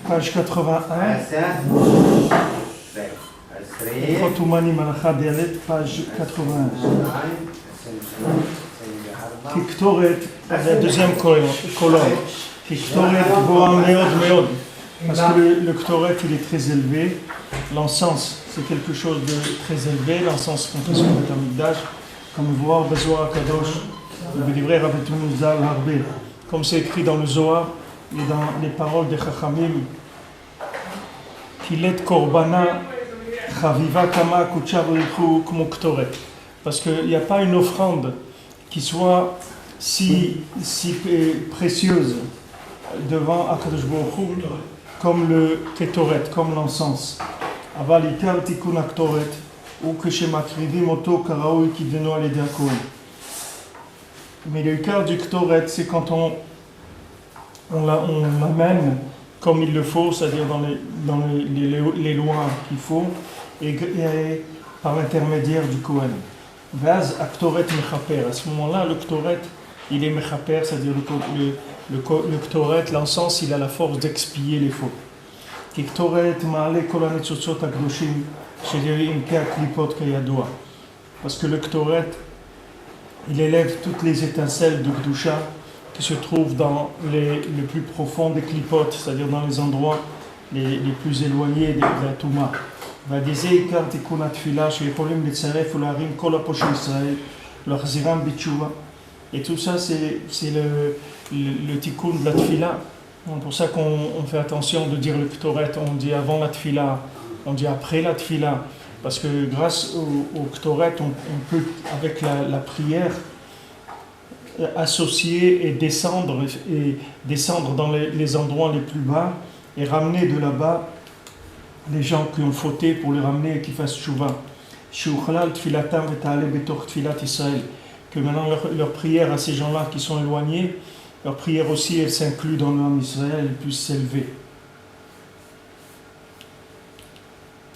page 81, Khotoumani Malacha Dalet, page 81. Kiktoret, la deuxième colonne. Kiktoret Boa Meod Meod. Parce que le Ktoret il est très élevé. L'encens c'est quelque chose de très élevé. L'encens qu'on fait sur le Tamikdash. Comme voir Bezoar Kadosh, le livret Rabbeinu Zal Harbe. Comme c'est écrit dans le Zohar et dans les paroles de Chachamim. Kilet Korbana Chaviva Kama Kuchavriku Kmo Ktoret. Parce qu'il n'y a pas une offrande qui soit si précieuse devant Akadosh Baruch Hu comme le Ketoret, comme l'encens. Aval Ikar Tikun Aktoret ou que chez Makridim Oto Karaoui qui dénoue les diacones. Mais le Ikar du Ketoret, c'est quand on l'amène comme il le faut, c'est-à-dire dans les lois qu'il faut, et par l'intermédiaire du Kohen. Vaz Aktoret Mechaper. À ce moment-là, le Ketoret, il est Mechaper, c'est-à-dire le Ketoret, l'encens, il a la force d'expier les fautes. Ketoret Maale Kol HaNetzotzot HaKadoshim She'im Ke'aklipot Kayadua. Parce que le Ketoret, il élève toutes les étincelles de Kedusha qui se trouvent dans les plus profonds des klipotes, c'est-à-dire dans les endroits les plus éloignés de la Touma. Et tout ça, c'est le tikkun de la tfila. C'est pour ça qu'on fait attention de dire le Ketoret. On dit avant la tfila, on dit après la tfila. Parce que grâce au Ketoret, on peut, avec la prière, associer et descendre dans les endroits les plus bas et ramener de là-bas les gens qui ont fauté pour les ramener et qui fassent tchouva. Que maintenant leur prière à ces gens-là qui sont éloignés, leur prière aussi elle s'inclut dans l'homme Israël, elle puisse s'élever.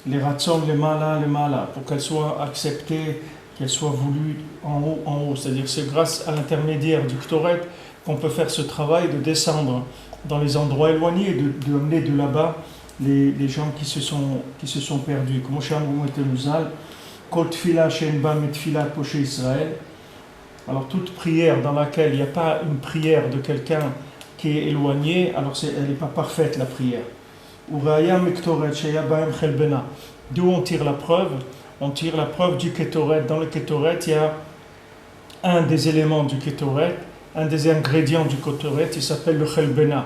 Les ratzon, les mala, pour qu'elles soient acceptées, qu'elles soient voulues en haut. C'est-à-dire que c'est grâce à l'intermédiaire du Ketoret qu'on peut faire ce travail de descendre dans les endroits éloignés et de amener de là-bas les gens qui se sont perdus. Comme Moshe était Muzal, Kol Tfila She'en Ba Metfila Poshe Israël. Alors toute prière dans laquelle il n'y a pas une prière de quelqu'un qui est éloigné, alors elle n'est pas parfaite la prière. Uraya Mektoret Sheya Baem Chelbena. D'où on tire la preuve? On tire la preuve du Ketoret. Dans le Ketoret, il y a un des éléments du Ketoret, un des ingrédients du Ketoret, il s'appelle le Chelbena.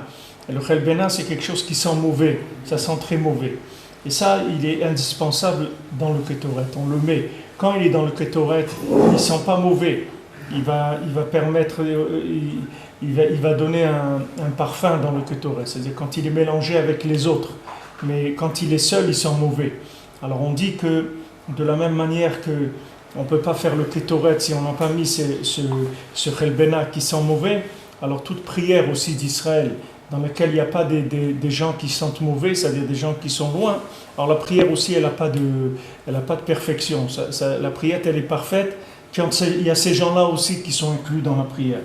Et le Chelbena, c'est quelque chose qui sent mauvais, ça sent très mauvais. Et ça, il est indispensable dans le Ketoret. On le met. Quand il est dans le Ketoret, il ne sent pas mauvais. Il va permettre, il va donner un parfum dans le Ketoret. C'est-à-dire quand il est mélangé avec les autres. Mais quand il est seul, il sent mauvais. Alors on dit que de la même manière que on ne peut pas faire le Ketoret si on n'a pas mis ce Chelbena qui sent mauvais, alors toute prière aussi d'Israël dans laquelle il n'y a pas des gens qui sentent mauvais, c'est-à-dire des gens qui sont loin, alors la prière aussi elle n'a pas de perfection. La prière elle est parfaite quand il y a ces gens-là aussi qui sont inclus dans la prière.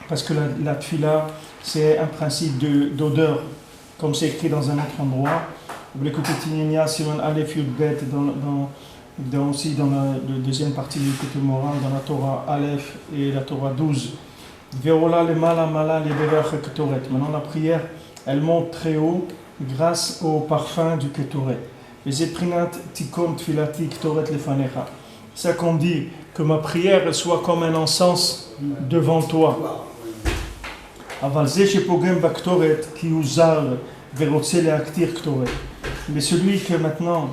Parce que la tfila c'est un principe d'odeur, comme c'est écrit dans un autre endroit. Vous l'écoutez Tinenia, Simon Aleph Yudbet, aussi dans la deuxième partie du Kété Moral, dans la Torah Aleph et la Torah 12. Veola le mala mala le beverach Ketoret. Maintenant la prière, elle monte très haut grâce au parfum du Ketoret. Les éprinat tikon tfilati Ketoret lefanecha. C'est ça qu'on dit, que ma prière soit comme un encens devant toi. Aval ze shepogem baktoret ki uzar verotze leaktir Ketoret. Mais celui que maintenant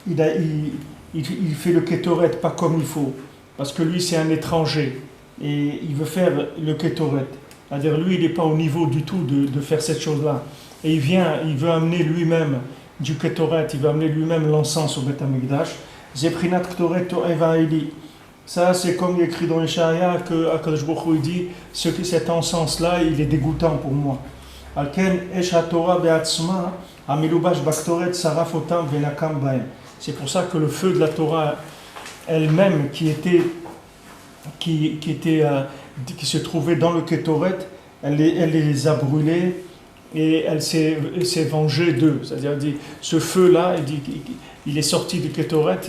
il fait le Ketoret pas comme il faut, parce que lui c'est un étranger et il veut faire le Ketoret. C'est-à-dire lui il n'est pas au niveau du tout de faire cette chose-là. Et il veut amener lui-même du Ketoret, il veut amener lui-même l'encens au Beth Amikdash. Zeprinat Ketoret to'eva eli. Ça c'est comme il est écrit dans Yeshaya que Akadosh Baruch Hu dit cet encens-là il est dégoûtant pour moi. Al ken esh haTorah be'atzma hamilubash baktoret saraf otam venakam bahem. C'est pour ça que le feu de la Torah elle-même qui se trouvait dans le Kétoret, elle les a brûlés et elle s'est vengée d'eux. C'est-à-dire, elle dit, ce feu-là, il est sorti du Kétoret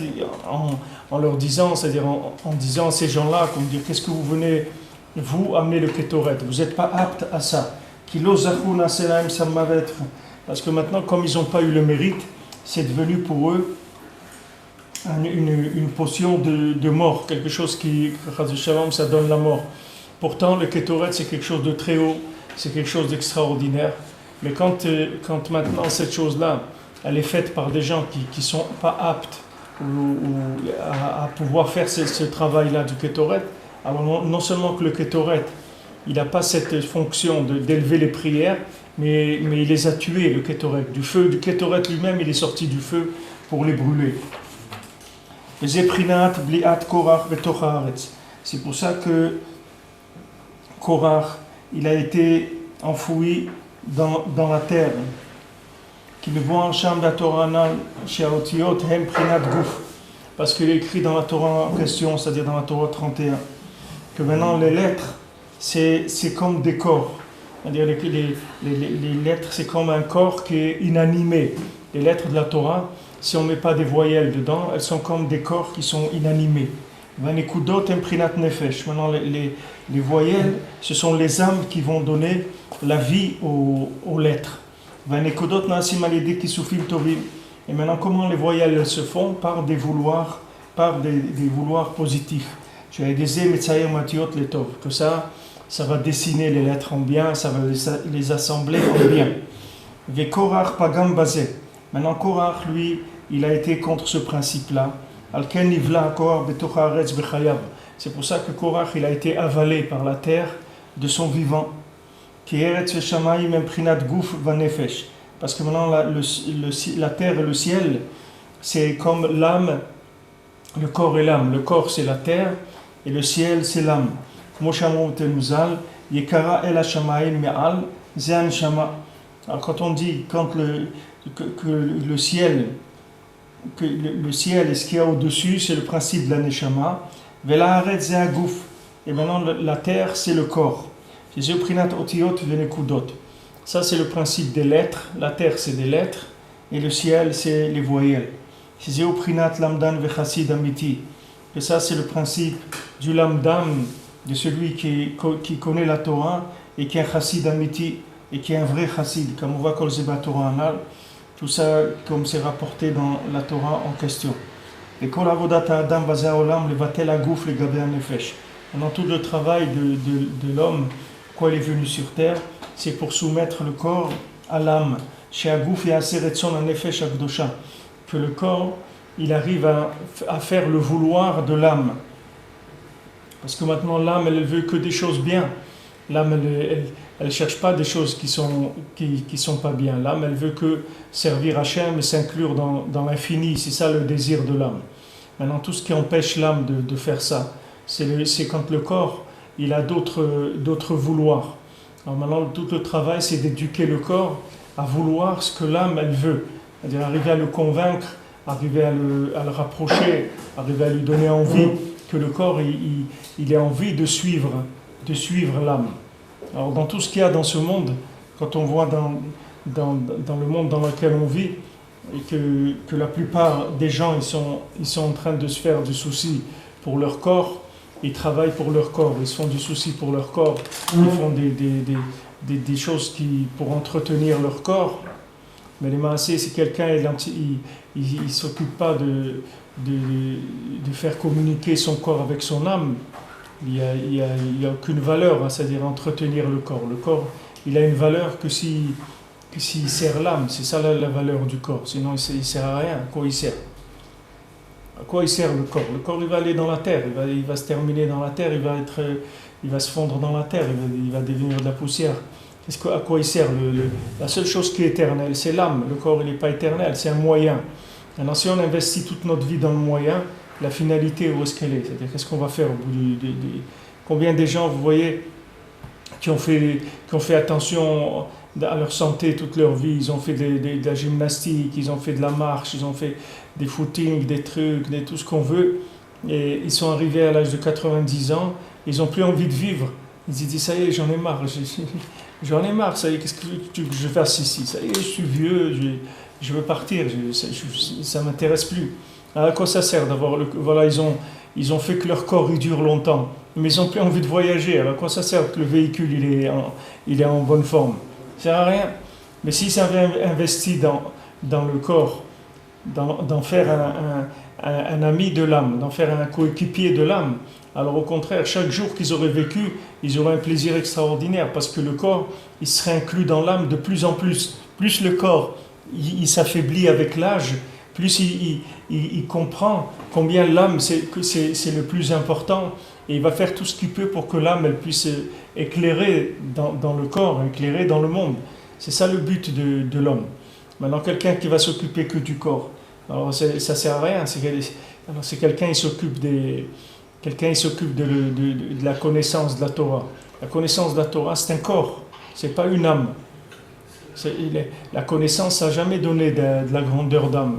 en leur disant, c'est-à-dire en disant à ces gens-là, qu'on dit, qu'est-ce que vous venez, vous, amener le Kétoret? Vous n'êtes pas aptes à ça. Parce que maintenant, comme ils n'ont pas eu le mérite, c'est devenu pour eux une potion de mort, quelque chose qui, ça donne la mort. Pourtant, le Kétoret, c'est quelque chose de très haut, c'est quelque chose d'extraordinaire. Mais quand maintenant cette chose-là, elle est faite par des gens qui ne sont pas aptes à pouvoir faire ce travail-là du Kétoret, alors non seulement que le Kétoret, il n'a pas cette fonction d'élever les prières, mais il les a tués, le Kétoret. Du feu, du Kétoret lui-même, il est sorti du feu pour les brûler. C'est pour ça que Korach, il a été enfoui dans la terre. Parce qu'il est écrit dans la Torah en question, c'est-à-dire dans la Torah 31, que maintenant les lettres, c'est comme des corps. C'est-à-dire les lettres, c'est comme un corps qui est inanimé. Les lettres de la Torah, si on ne met pas des voyelles dedans, elles sont comme des corps qui sont inanimés. Maintenant, les voyelles, ce sont les âmes qui vont donner la vie aux lettres. Et maintenant, comment les voyelles se font? Par des vouloirs positifs. Que ça va dessiner les lettres en bien, ça va les assembler en bien. Maintenant, Korach, lui, il a été contre ce principe-là. C'est pour ça que Korach, il a été avalé par la terre de son vivant. Parce que maintenant, la terre et le ciel, c'est comme l'âme, le corps et l'âme. Le corps, c'est la terre, et le ciel, c'est l'âme. Alors quand on dit que le ciel et ce qu'il y a au-dessus, c'est le principe de la neshama, et maintenant la terre, c'est le corps. Ça, c'est le principe des lettres. La terre, c'est des lettres, et le ciel, c'est les voyelles. Et ça, c'est le principe du lamdam, de celui qui connaît la Torah et qui est un chassid amiti et qui est un vrai chassid, comme on voit Kol Zeba Torah Anal, tout ça comme c'est rapporté dans la Torah en question. Et Kol Avodat Adam Bazeh Olam Levatel Agouf Legabé Nefesh. Dans tout le travail de l'homme, quoi il est venu sur terre, c'est pour soumettre le corps à l'âme. Chez Agouf et Aseretson Nefesh Akdosha, que le corps il arrive à faire le vouloir de l'âme. Parce que maintenant l'âme elle veut que des choses bien. L'âme elle cherche pas des choses qui sont pas bien. L'âme elle veut que servir Hachem et s'inclure dans l'infini. C'est ça le désir de l'âme. Maintenant tout ce qui empêche l'âme de faire ça, c'est quand le corps il a d'autres vouloirs. Alors maintenant tout le travail c'est d'éduquer le corps à vouloir ce que l'âme elle veut. C'est-à-dire arriver à le convaincre, arriver à le rapprocher, arriver à lui donner envie que le corps il ait envie de suivre l'âme. Alors dans tout ce qu'il y a dans ce monde, quand on voit dans le monde dans lequel on vit, et que la plupart des gens ils sont en train de se faire du souci pour leur corps, ils travaillent pour leur corps, ils se font du souci pour leur corps, ils font des choses pour entretenir leur corps. Mais les maasés, si quelqu'un il s'occupe pas de faire communiquer son corps avec son âme, il y a aucune valeur, hein, c'est-à-dire entretenir le corps. Le corps, il a une valeur que s'il sert l'âme, c'est ça la valeur du corps. Sinon, il sert à rien. À quoi il sert? À quoi il sert le corps? Le corps, il va aller dans la terre, il va se terminer dans la terre, il va se fondre dans la terre, il va devenir de la poussière. À quoi il sert? La seule chose qui est éternelle, c'est l'âme. Le corps, il n'est pas éternel, c'est un moyen. Alors, si on investit toute notre vie dans le moyen, la finalité, où est-ce qu'elle est? C'est-à-dire, qu'est-ce qu'on va faire au bout combien des gens, vous voyez, qui ont fait attention à leur santé toute leur vie. Ils ont fait de la gymnastique, ils ont fait de la marche, ils ont fait des footings, des trucs, tout ce qu'on veut. Et ils sont arrivés à l'âge de 90 ans, ils n'ont plus envie de vivre. Ils se disent, ça y est, j'en ai marre, j'en ai marre, ça y est, qu'est-ce que tu veux que je fasse ici? Ça y est, je suis vieux, je veux partir, ça ne m'intéresse plus. À quoi ça sert d'avoir voilà, ils ont fait que leur corps il dure longtemps, mais ils n'ont plus envie de voyager. Alors à quoi ça sert que le véhicule il est en bonne forme? Ça ne sert à rien. Mais s'ils avaient investi dans le corps, d'en faire un ami de l'âme, d'en faire un coéquipier de l'âme, alors au contraire, chaque jour qu'ils auraient vécu, ils auraient un plaisir extraordinaire, parce que le corps, il serait inclus dans l'âme de plus en plus. Plus le corps, il s'affaiblit avec l'âge, plus il comprend combien l'âme, c'est le plus important, et il va faire tout ce qu'il peut pour que l'âme, elle puisse éclairer dans le corps, éclairer dans le monde. C'est ça le but de l'homme. Maintenant, quelqu'un qui va s'occuper que du corps, alors ça ne sert à rien. C'est quelqu'un qui s'occupe de la connaissance de la Torah. La connaissance de la Torah, c'est un corps, c'est pas une âme. La connaissance n'a jamais donné de la grandeur d'âme.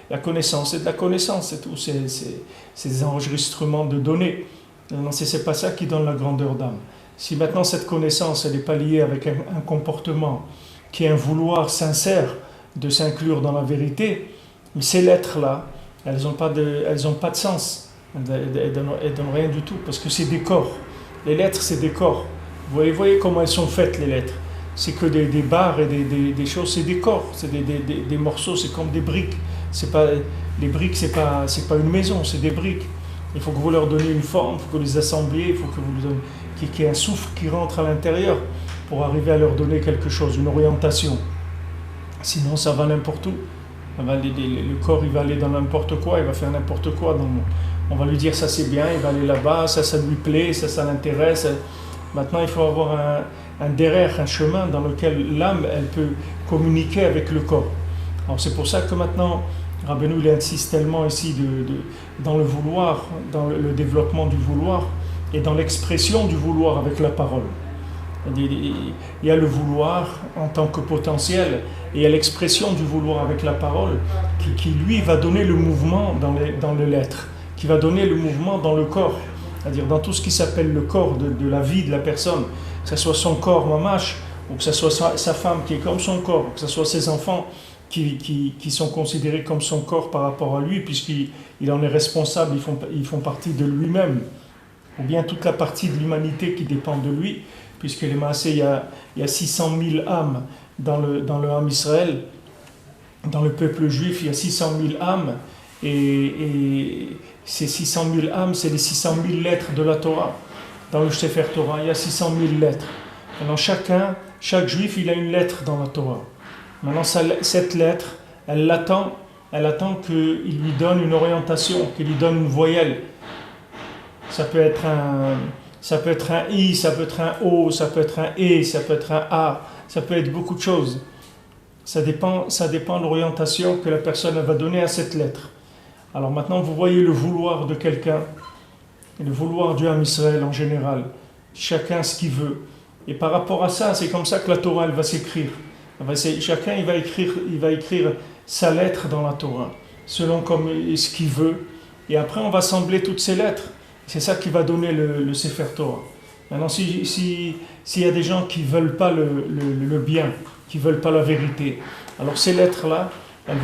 La connaissance, c'est de la connaissance, c'est tout. C'est des enregistrements de données. Non, c'est pas ça qui donne la grandeur d'âme. Si maintenant cette connaissance, elle n'est pas liée avec un comportement qui est un vouloir sincère de s'inclure dans la vérité, mais ces lettres-là, elles n'ont pas de sens. Elles donnent rien du tout, parce que c'est des corps. Les lettres, c'est des corps. Vous voyez comment elles sont faites, les lettres. C'est que des barres et des choses, c'est des corps, c'est des morceaux, c'est comme des briques. Les briques, c'est pas une maison, c'est des briques. Il faut que vous leur donniez une forme, il faut que vous les assembliez, il faut que vous qu'il y ait un souffle qui rentre à l'intérieur pour arriver à leur donner quelque chose, une orientation. Sinon, ça va n'importe où. Le corps, il va aller dans n'importe quoi, il va faire n'importe quoi dans le monde. On va lui dire ça c'est bien, il va aller là-bas, ça lui plaît, ça l'intéresse. Maintenant, il faut avoir un derrière, un chemin dans lequel l'âme, elle peut communiquer avec le corps. Alors c'est pour ça que maintenant, Rabbeinu, il insiste tellement ici dans le vouloir, dans le développement du vouloir et dans l'expression du vouloir avec la parole. Il y a le vouloir en tant que potentiel et il y a l'expression du vouloir avec la parole qui lui va donner le mouvement dans le l'être, qui va donner le mouvement dans le corps, c'est-à-dire dans tout ce qui s'appelle le corps de la vie de la personne, que ce soit son corps mamash, ou que ce soit sa femme qui est comme son corps, ou que ce soit ses enfants qui sont considérés comme son corps par rapport à lui, puisqu'il en est responsable, ils font partie de lui-même, ou bien toute la partie de l'humanité qui dépend de lui, puisque les Maasé, il y a 600 000 âmes dans le âme Israël, dans le peuple juif, il y a 600 000 âmes, et ces 600 000 âmes, c'est les 600 000 lettres de la Torah. Dans le Sefer Torah, il y a 600 000 lettres. Maintenant, chaque juif, il a une lettre dans la Torah. Maintenant, cette lettre, elle attend qu'il lui donne une orientation, qu'il lui donne une voyelle. Ça peut être un I, ça peut être un O, ça peut être un E, ça peut être un A, ça peut être beaucoup de choses. Ça dépend de l'orientation que la personne va donner à cette lettre. Alors maintenant, vous voyez le vouloir de quelqu'un, et le vouloir du âme Israël en général. Chacun ce qu'il veut. Et par rapport à ça, c'est comme ça que la Torah, elle va s'écrire. Chacun, il va écrire sa lettre dans la Torah, selon comme ce qu'il veut. Et après, on va assembler toutes ces lettres. C'est ça qui va donner le Sefer Torah. Maintenant, s'il y a des gens qui ne veulent pas le bien, qui ne veulent pas la vérité, alors ces lettres-là, elles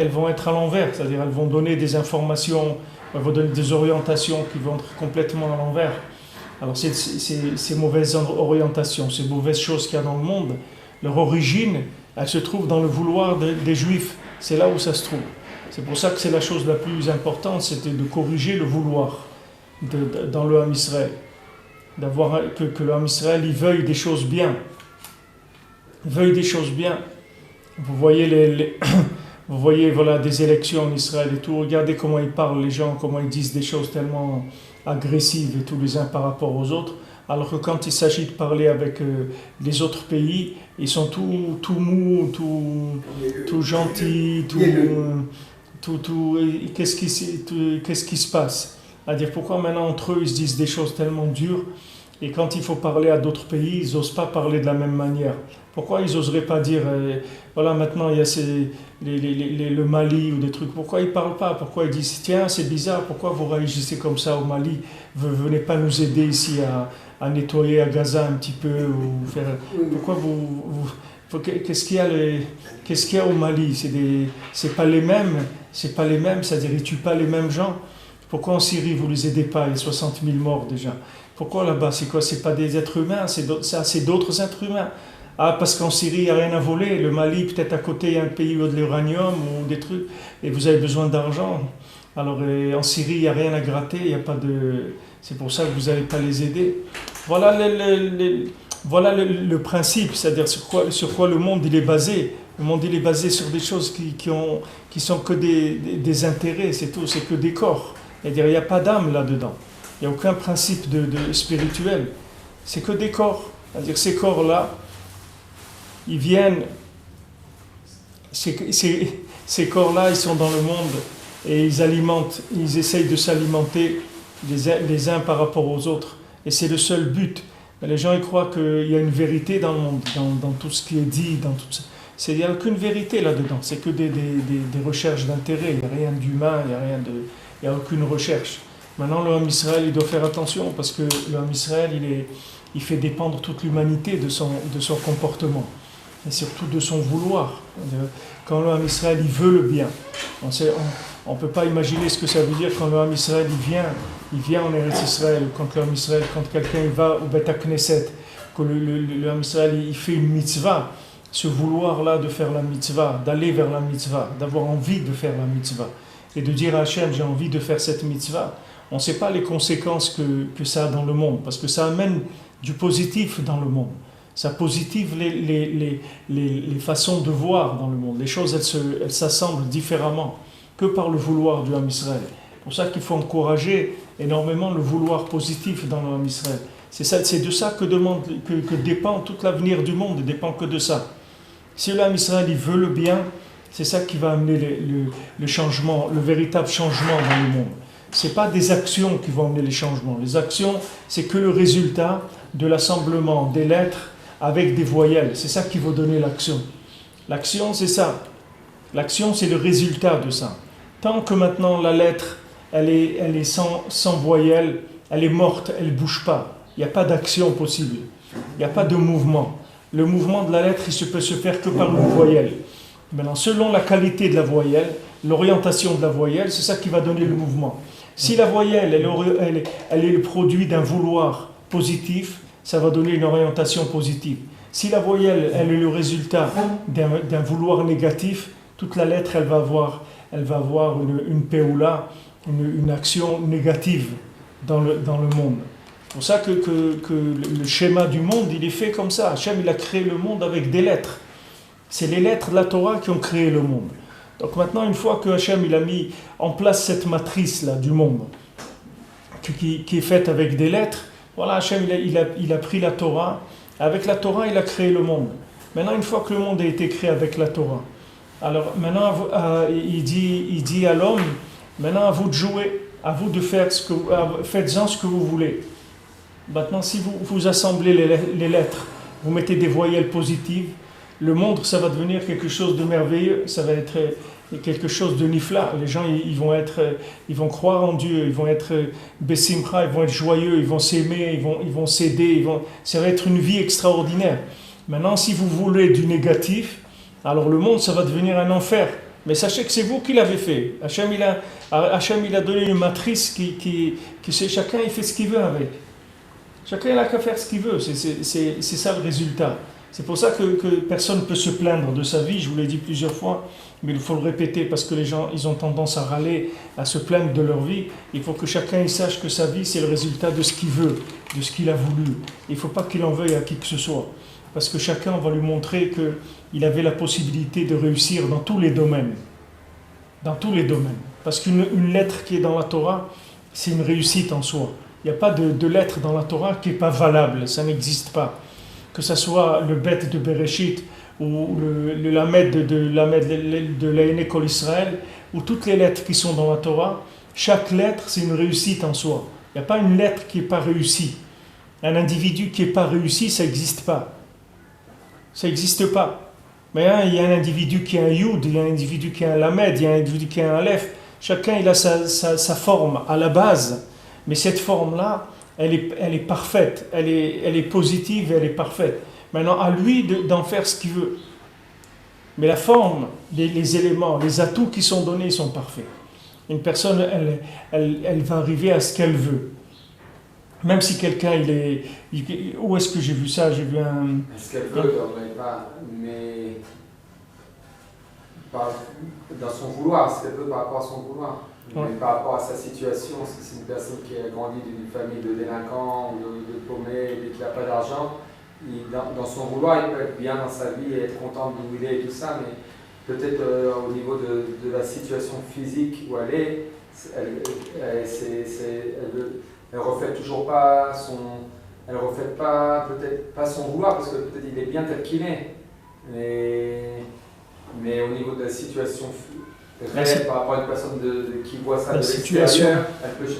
vont être à l'envers, c'est-à-dire elles vont donner des informations, elles vont donner des orientations qui vont être complètement à l'envers. Alors ces mauvaises orientations, ces mauvaises choses qu'il y a dans le monde, leur origine, elle se trouve dans le vouloir des Juifs. C'est là où ça se trouve. C'est pour ça que c'est la chose la plus importante, c'était de corriger le vouloir dans le Ham Israël. D'avoir que le Ham Israël, il veuille des choses bien. Il veuille des choses bien. Vous voyez vous voyez voilà, des élections en Israël et tout. Regardez comment ils parlent, les gens, comment ils disent des choses tellement agressives et tout les uns par rapport aux autres. Alors que quand il s'agit de parler avec les autres pays, ils sont tout mous, tout gentils, qu'est-ce qui se passe? C'est-à-dire pourquoi maintenant entre eux ils se disent des choses tellement dures? Et quand il faut parler à d'autres pays, ils n'osent pas parler de la même manière. Pourquoi ils n'oseraient pas dire, voilà, maintenant il y a le Mali ou des trucs. Pourquoi ils ne parlent pas? Pourquoi ils disent, tiens, c'est bizarre, pourquoi vous réagissez comme ça au Mali? Vous venez pas nous aider ici à nettoyer à Gaza un petit peu ou faire. Pourquoi qu'est-ce qu'il y a qu'est-ce qu'il y a au Mali? C'est pas les mêmes, c'est-à-dire ils tuent pas les mêmes gens. Pourquoi en Syrie vous les aidez pas? Il y a 60 000 morts déjà. Pourquoi là-bas? C'est quoi? C'est pas des êtres humains, c'est d'autres êtres humains. Ah, parce qu'en Syrie, il n'y a rien à voler. Le Mali, peut-être à côté, il y a un pays où il y a de l'uranium ou des trucs, et vous avez besoin d'argent. Alors, en Syrie, il n'y a rien à gratter, il y a pas de. C'est pour ça que vous n'allez pas les aider. Voilà le principe, c'est-à-dire sur quoi le monde il est basé. Le monde il est basé sur des choses qui sont que des intérêts, c'est tout, c'est que des corps. C'est-à-dire, il n'y a pas d'âme là-dedans. Il n'y a aucun principe de spirituel. C'est que des corps. C'est-à-dire, ces corps-là, ils viennent, ces corps-là, ils sont dans le monde et ils essayent de s'alimenter les uns par rapport aux autres. Et c'est le seul but. Mais les gens ils croient qu'il y a une vérité dans le monde, dans tout ce qui est dit, dans tout ça. Il n'y a aucune vérité là-dedans, c'est que des recherches d'intérêt, il n'y a rien d'humain, il n'y a aucune recherche. Maintenant, l'homme Israël, il doit faire attention parce que l'homme Israël, il fait dépendre toute l'humanité de son comportement. Et surtout de son vouloir. Quand le Ham Israël il veut le bien, on ne peut pas imaginer ce que ça veut dire quand le Ham Israël il vient en Eretz Israël, quand le Ham Israël, quand quelqu'un il va au Beth Knesset, que le Ham Israël il fait une mitzvah, ce vouloir-là de faire la mitzvah, d'aller vers la mitzvah, d'avoir envie de faire la mitzvah, et de dire à Hachem j'ai envie de faire cette mitzvah, on ne sait pas les conséquences que ça a dans le monde, parce que ça amène du positif dans le monde. Ça positive les façons de voir dans le monde. Les choses, elles s'assemblent différemment que par le vouloir du Ham Israël. C'est pour ça qu'il faut encourager énormément le vouloir positif dans le Ham Israël. C'est de ça que dépend tout l'avenir du monde, ne dépend que de ça. Si le Ham Israël il veut le bien, c'est ça qui va amener le changement, le véritable changement dans le monde. Ce n'est pas des actions qui vont amener les changements. Les actions, c'est que le résultat de l'assemblement des lettres avec des voyelles. C'est ça qui va donner l'action. L'action, c'est ça. L'action, c'est le résultat de ça. Tant que maintenant la lettre, elle est sans voyelle, elle est morte, elle ne bouge pas. Il n'y a pas d'action possible. Il n'y a pas de mouvement. Le mouvement de la lettre, il peut se faire que par une voyelle. Maintenant, selon la qualité de la voyelle, l'orientation de la voyelle, c'est ça qui va donner le mouvement. Si la voyelle, elle est le produit d'un vouloir positif, ça va donner une orientation positive. Si la voyelle, elle est le résultat d'un vouloir négatif, toute la lettre, elle va avoir une péoula, une action négative dans le monde. C'est pour ça que le schéma du monde, il est fait comme ça. Hachem, il a créé le monde avec des lettres. C'est les lettres de la Torah qui ont créé le monde. Donc maintenant, une fois que Hachem, il a mis en place cette matrice-là du monde, qui est faite avec des lettres, voilà, Hachem, il a pris la Torah. Avec la Torah, il a créé le monde. Maintenant, une fois que le monde a été créé avec la Torah, alors maintenant, il dit à l'homme, maintenant à vous de jouer, à vous de faire faites-en ce que vous voulez. Maintenant, si vous assemblez les lettres, vous mettez des voyelles positives, le monde, ça va devenir quelque chose de merveilleux, ça va être quelque chose de nifla. Les gens, ils vont croire en Dieu, ils vont être besimcha, ils vont être joyeux, ils vont s'aimer, ils vont s'aider, ça va être une vie extraordinaire. Maintenant, si vous voulez du négatif, alors le monde, ça va devenir un enfer. Mais sachez que c'est vous qui l'avez fait. Hachem, il a donné une matrice qui chacun, il fait ce qu'il veut avec. Chacun, il n'a qu'à faire ce qu'il veut. C'est ça le résultat. C'est pour ça que personne ne peut se plaindre de sa vie, je vous l'ai dit plusieurs fois, mais il faut le répéter parce que les gens ils ont tendance à râler, à se plaindre de leur vie. Il faut que chacun il sache que sa vie c'est le résultat de ce qu'il veut, de ce qu'il a voulu. Il ne faut pas qu'il en veuille à qui que ce soit, parce que chacun va lui montrer qu'il avait la possibilité de réussir dans tous les domaines. Dans tous les domaines. Parce qu'une lettre qui est dans la Torah, c'est une réussite en soi. Il n'y a pas de lettre dans la Torah qui n'est pas valable, ça n'existe pas. Que ce soit le Bet de Bereshit ou le Lamed de l'Aïné Kol Israël, ou toutes les lettres qui sont dans la Torah, chaque lettre c'est une réussite en soi. Il n'y a pas une lettre qui n'est pas réussie. Un individu qui n'est pas réussi, ça n'existe pas. Ça n'existe pas. Mais hein, il y a un individu qui a un Yud, il y a un individu qui a un Lamed, il y a un individu qui a un Aleph. Chacun il a sa forme à la base. Mais cette forme-là, elle est parfaite, elle est positive, elle est parfaite. Maintenant, à lui d'en faire ce qu'il veut. Mais la forme, les éléments, les atouts qui sont donnés sont parfaits. Une personne, elle va arriver à ce qu'elle veut. Même si quelqu'un, où est-ce que j'ai vu ça? J'ai vu un... Ce qu'elle veut, mais pas dans son vouloir, ce qu'elle veut par rapport à son vouloir. Mais par rapport à sa situation, si c'est une personne qui a grandi d'une famille de délinquants, de paumés, et qui n'a pas d'argent, dans son vouloir, il peut être bien dans sa vie et être content d'où il est et tout ça, mais peut-être au niveau de la situation physique où elle est, elle reflète toujours pas elle reflète pas peut-être pas son vouloir parce que peut-être il est bien tel qu'il est, mais au niveau de la situation réelle par rapport à une personne qui voit ça de l'extérieur, elle peut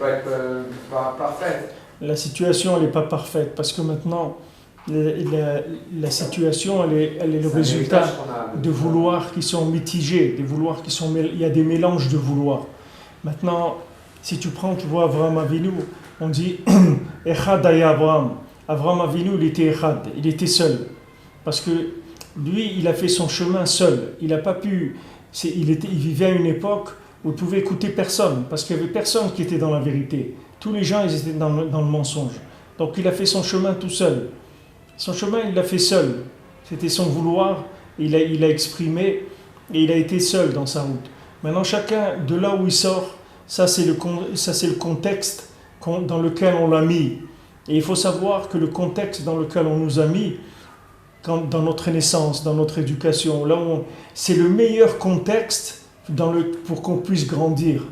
pas être parfaite. La situation, elle n'est pas parfaite parce que maintenant, la situation, elle est le résultat de vouloirs qui sont mitigés, il y a des mélanges de vouloirs. Maintenant, si tu vois Avraham Avinu, on dit Echad aya Avraham. Avraham Avinu, il était Echad, il était seul. Parce que lui, il a fait son chemin seul. Il n'a pas pu. Il vivait à une époque où il ne pouvait écouter personne, parce qu'il n'y avait personne qui était dans la vérité. Tous les gens, ils étaient dans le mensonge. Donc il a fait son chemin tout seul. Son chemin, il l'a fait seul. C'était son vouloir, il a exprimé, et il a été seul dans sa route. Maintenant, chacun, de là où il sort, ça c'est le contexte dans lequel on l'a mis. Et il faut savoir que le contexte dans lequel on nous a mis, dans notre naissance, dans notre éducation, c'est le meilleur contexte pour qu'on puisse grandir.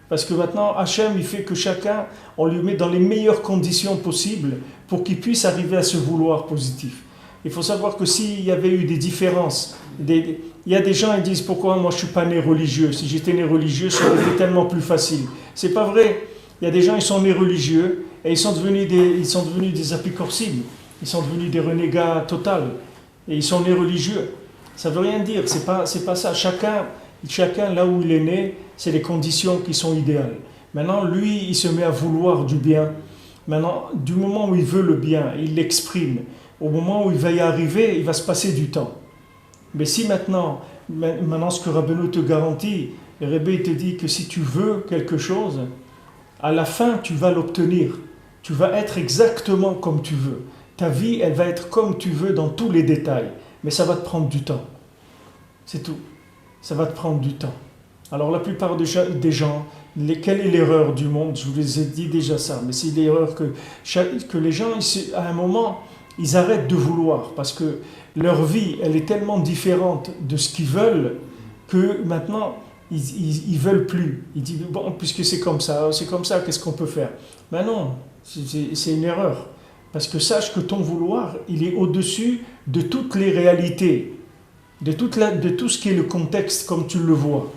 Parce que maintenant, Hachem, il fait que chacun, on lui met dans les meilleures conditions possibles pour qu'il puisse arriver à ce vouloir positif. Il faut savoir que s'il y avait eu des différences, il y a des gens qui disent pourquoi moi je ne suis pas né religieux. Si j'étais né religieux, ça aurait été tellement plus facile. C'est pas vrai. Il y a des gens qui sont nés religieux et ils sont devenus des apicorcides. Ils sont devenus des renégats total. Et ils sont nés religieux. Ça ne veut rien dire. C'est pas ça. Chacun, là où il est né, c'est les conditions qui sont idéales. Maintenant, lui, il se met à vouloir du bien. Maintenant, du moment où il veut le bien, il l'exprime. Au moment où il va y arriver, il va se passer du temps. Mais si maintenant ce que Rabbeinu te garantit, le Rebbe te dit que si tu veux quelque chose, à la fin, tu vas l'obtenir. Tu vas être exactement comme tu veux. Ta vie, elle va être comme tu veux dans tous les détails. Mais ça va te prendre du temps. C'est tout. Ça va te prendre du temps. Alors la plupart des gens, quelle est l'erreur du monde? Je vous les ai dit déjà ça, mais c'est l'erreur que les gens, à un moment, ils arrêtent de vouloir, parce que leur vie, elle est tellement différente de ce qu'ils veulent, que maintenant, ils veulent plus. Ils disent, bon, puisque c'est comme ça, qu'est-ce qu'on peut faire? Mais non, c'est une erreur. Parce que sache que ton vouloir, il est au-dessus de toutes les réalités. De tout ce qui est le contexte comme tu le vois.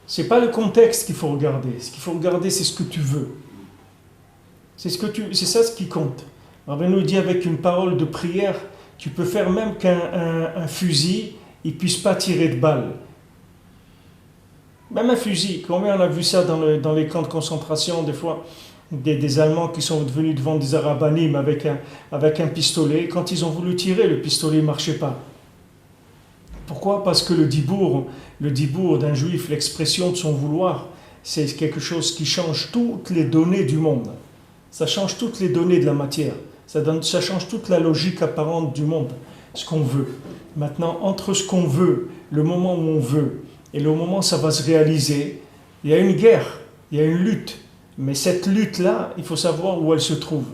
C'est pas le contexte qu'il faut regarder. Ce qu'il faut regarder, c'est ce que tu veux. C'est ça ce qui compte. Rabbi nous dit avec une parole de prière, tu peux faire même qu'un fusil, il puisse pas tirer de balles. Même un fusil. Combien on a vu ça dans les camps de concentration, des fois, des Allemands qui sont venus devant des Arabanim avec un pistolet. Quand ils ont voulu tirer, le pistolet ne marchait pas. Pourquoi? Parce que le dibour d'un juif, l'expression de son vouloir, c'est quelque chose qui change toutes les données du monde. Ça change toutes les données de la matière. Ça change toute la logique apparente du monde, ce qu'on veut. Maintenant, entre ce qu'on veut, le moment où on veut, et le moment où ça va se réaliser, il y a une guerre, il y a une lutte. Mais cette lutte-là, il faut savoir où elle se trouve.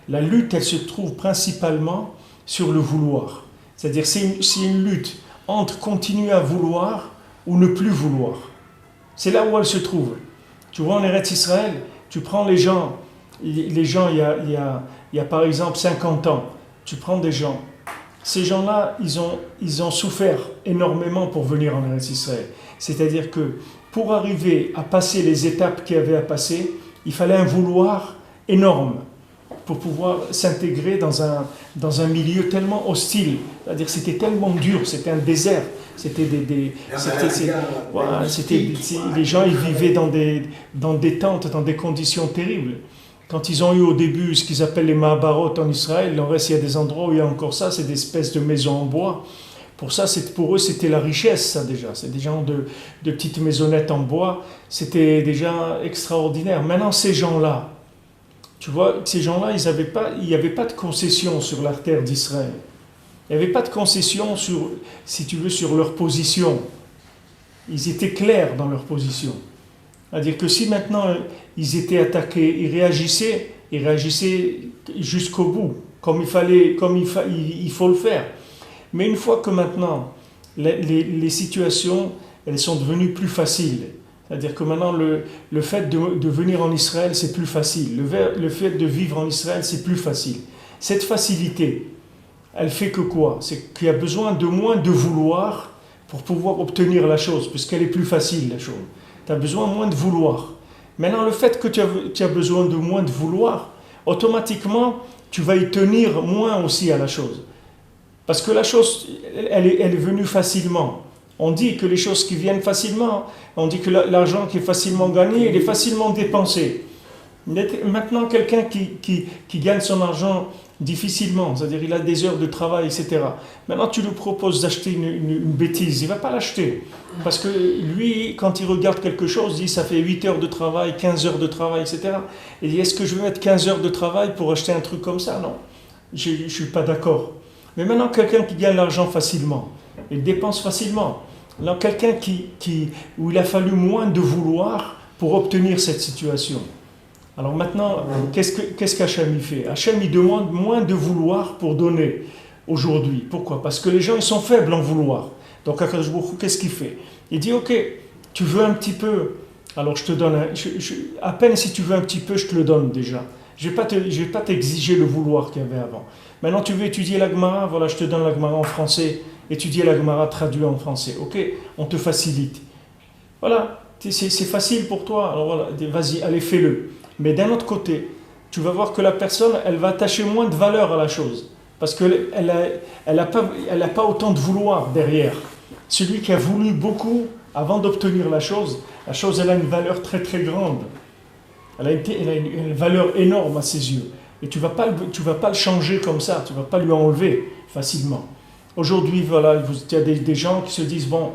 La lutte, elle se trouve principalement sur le vouloir. C'est-à-dire, c'est une lutte entre continuer à vouloir ou ne plus vouloir. C'est là où elle se trouve. Tu vois, en Eretz Israël, tu prends les gens, il y a par exemple 50 ans, tu prends des gens, ces gens-là, ils ont souffert énormément pour venir en Eretz Israël. C'est-à-dire que pour arriver à passer les étapes qu'il y avait à passer, il fallait un vouloir énorme pour pouvoir s'intégrer dans un milieu tellement hostile. C'est-à-dire c'était tellement dur, c'était un désert. Les gens ils vivaient dans des tentes, dans des conditions terribles. Quand ils ont eu au début ce qu'ils appellent les Mahabarot en Israël, en reste il y a des endroits où il y a encore ça, c'est des espèces de maisons en bois. Pour eux c'était la richesse, ça déjà. C'est des gens de petites maisonnettes en bois, c'était déjà extraordinaire. Maintenant ces gens-là, tu vois, ces gens-là, il n'y avait pas de concession sur la terre d'Israël. Il n'y avait pas de concession sur, si tu veux, sur leur position. Ils étaient clairs dans leur position. C'est-à-dire que si maintenant ils étaient attaqués, ils réagissaient jusqu'au bout, comme il faut le faire. Mais une fois que maintenant les situations, elles sont devenues plus faciles. C'est-à-dire que maintenant, le fait de venir en Israël, c'est plus facile. Le fait de vivre en Israël, c'est plus facile. Cette facilité, elle fait que quoi? C'est qu'il y a besoin de moins de vouloir pour pouvoir obtenir la chose, puisqu'elle est plus facile, la chose. Tu as besoin moins de vouloir. Maintenant, le fait que tu as besoin de moins de vouloir, automatiquement, tu vas y tenir moins aussi à la chose. Parce que la chose, elle est venue facilement. On dit que les choses qui viennent facilement, on dit que l'argent qui est facilement gagné, il est facilement dépensé. Maintenant, quelqu'un qui gagne son argent difficilement, c'est-à-dire il a des heures de travail, etc. Maintenant, tu lui proposes d'acheter une bêtise, il ne va pas l'acheter. Parce que lui, quand il regarde quelque chose, il dit ça fait 8 heures de travail, 15 heures de travail, etc. Il dit est-ce que je vais mettre 15 heures de travail pour acheter un truc comme ça? Non, je ne suis pas d'accord. Mais maintenant, quelqu'un qui gagne l'argent facilement, il dépense facilement. Alors, quelqu'un où il a fallu moins de vouloir pour obtenir cette situation. Alors maintenant, qu'est-ce qu'Hachem fait? Hachem il demande moins de vouloir pour donner aujourd'hui. Pourquoi? Parce que les gens ils sont faibles en vouloir. Donc Akadosh Baruch Hu, qu'est-ce qu'il fait? Il dit ok, tu veux un petit peu, alors je te donne, à peine si tu veux un petit peu, je te le donne déjà. Je vais pas t'exiger le vouloir qu'il y avait avant. Maintenant tu veux étudier la Gemara, voilà, je te donne la Gemara en français. Étudier la Gemara traduit en français. Ok, on te facilite. Voilà, c'est facile pour toi. Alors voilà, vas-y, allez, fais-le. Mais d'un autre côté, tu vas voir que la personne, elle va attacher moins de valeur à la chose. Parce qu'elle n'a pas autant de vouloir derrière. Celui qui a voulu beaucoup, avant d'obtenir la chose, elle a une valeur très très grande. Elle a une valeur énorme à ses yeux. Et tu vas pas le changer comme ça, tu ne vas pas lui enlever facilement. Aujourd'hui, voilà, il y a des gens qui se disent, bon,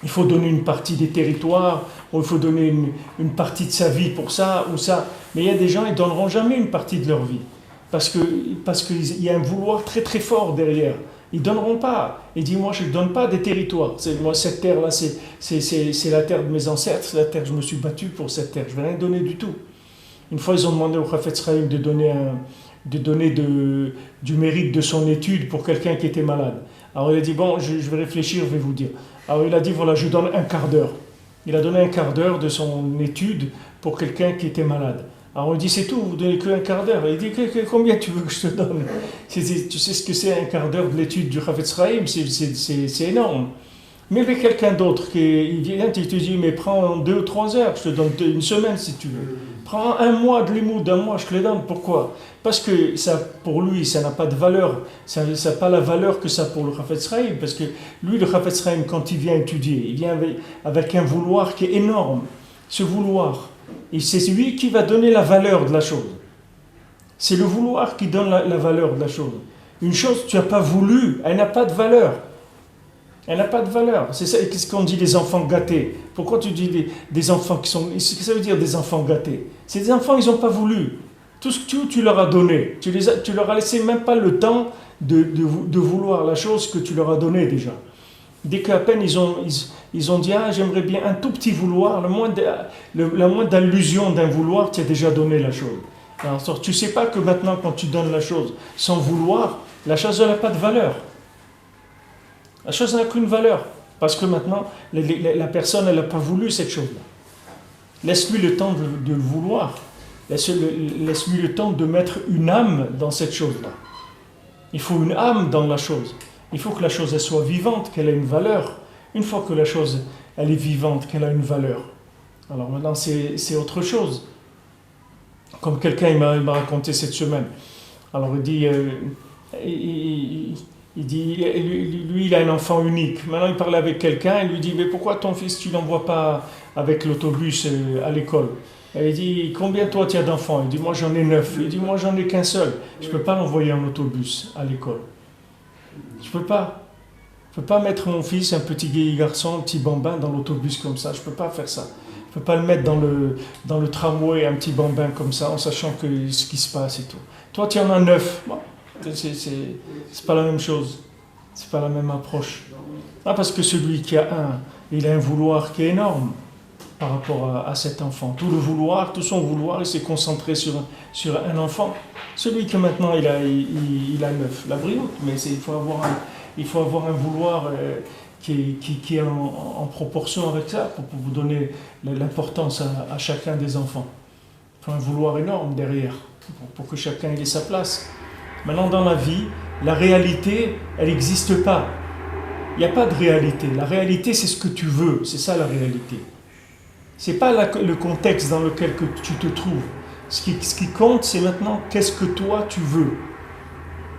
il faut donner une partie des territoires, ou il faut donner une partie de sa vie pour ça ou ça. Mais il y a des gens, ils ne donneront jamais une partie de leur vie. Parce qu'il y a un vouloir très très fort derrière. Ils ne donneront pas. Ils disent, moi je ne donne pas des territoires. Moi cette terre-là, c'est la terre de mes ancêtres, c'est la terre que je me suis battu pour cette terre. Je ne vais rien donner du tout. Une fois, ils ont demandé au Chafetz Chaim de donner du mérite de son étude pour quelqu'un qui était malade. Alors il a dit, bon, je vais réfléchir, je vais vous dire. Alors il a dit, voilà, je donne un quart d'heure. Il a donné un quart d'heure de son étude pour quelqu'un qui était malade. Alors on lui dit, c'est tout, vous donnez qu'un quart d'heure. Il dit, combien tu veux que je te donne? Tu sais ce que c'est un quart d'heure de l'étude du Chafetz Chaim? C'est énorme. Mais avec quelqu'un d'autre qui vient, il te dit, mais prends 2 ou 3 heures, je te donne une semaine si tu veux. Prends un mois de limoud, un mois, je te les donne. Pourquoi? Parce que ça, pour lui, ça n'a pas de valeur. Ça n'a pas la valeur que ça pour le Chafetz Chaim. Parce que lui, le Chafetz Chaim, quand il vient étudier, il vient avec un vouloir qui est énorme. Ce vouloir, et c'est lui qui va donner la valeur de la chose. C'est le vouloir qui donne la valeur de la chose. Une chose, tu n'as pas voulu, elle n'a pas de valeur. Elle n'a pas de valeur. C'est ça, qu'est-ce qu'on dit les enfants gâtés? Pourquoi tu dis des enfants qui sont... Qu'est-ce que ça veut dire des enfants gâtés? C'est des enfants, ils n'ont pas voulu. Tout ce que tu leur as donné, tu leur as laissé même pas le temps de vouloir la chose que tu leur as donnée déjà. Dès qu'à peine ils ont dit, ah, j'aimerais bien un tout petit vouloir, la moindre allusion d'un vouloir, tu as déjà donné la chose. Alors tu ne sais pas que maintenant, quand tu donnes la chose sans vouloir, la chose n'a pas de valeur. La chose n'a qu'une valeur, parce que maintenant, la personne, elle n'a pas voulu cette chose-là. Laisse-lui le temps de le vouloir. Laisse-lui le temps de mettre une âme dans cette chose-là. Il faut une âme dans la chose. Il faut que la chose elle soit vivante, qu'elle ait une valeur. Une fois que la chose elle est vivante, qu'elle a une valeur. Alors maintenant, c'est autre chose. Comme quelqu'un il m'a raconté cette semaine. Alors il dit, il dit lui, il a un enfant unique. Maintenant il parlait avec quelqu'un, il lui dit mais pourquoi ton fils tu l'envoies pas avec l'autobus à l'école? Et il dit combien toi tu as d'enfants? Il dit moi j'en ai 9. Il dit moi j'en ai qu'un seul. Je peux pas l'envoyer en autobus à l'école. Je peux pas. Je peux pas mettre mon fils, un petit garçon, un petit bambin dans l'autobus comme ça. Je peux pas faire ça. Je peux pas le mettre dans le tramway, un petit bambin comme ça, en sachant ce qui se passe et tout. Toi, tu en as 9. Bon, c'est pas la même chose. C'est pas la même approche. Ah, parce que celui qui a un, il a un vouloir qui est énorme par rapport à cet enfant. Tout son vouloir, il s'est concentré sur un enfant. Celui que maintenant il a 9, la brioute, mais il faut avoir un vouloir qui est en proportion avec ça pour vous donner l'importance à chacun des enfants. Il faut un vouloir énorme derrière pour que chacun ait sa place. Maintenant, dans la vie, la réalité, elle n'existe pas. Il n'y a pas de réalité. La réalité, c'est ce que tu veux. C'est ça la réalité. Ce n'est pas le contexte dans lequel que tu te trouves. Ce qui compte, c'est maintenant qu'est-ce que toi tu veux.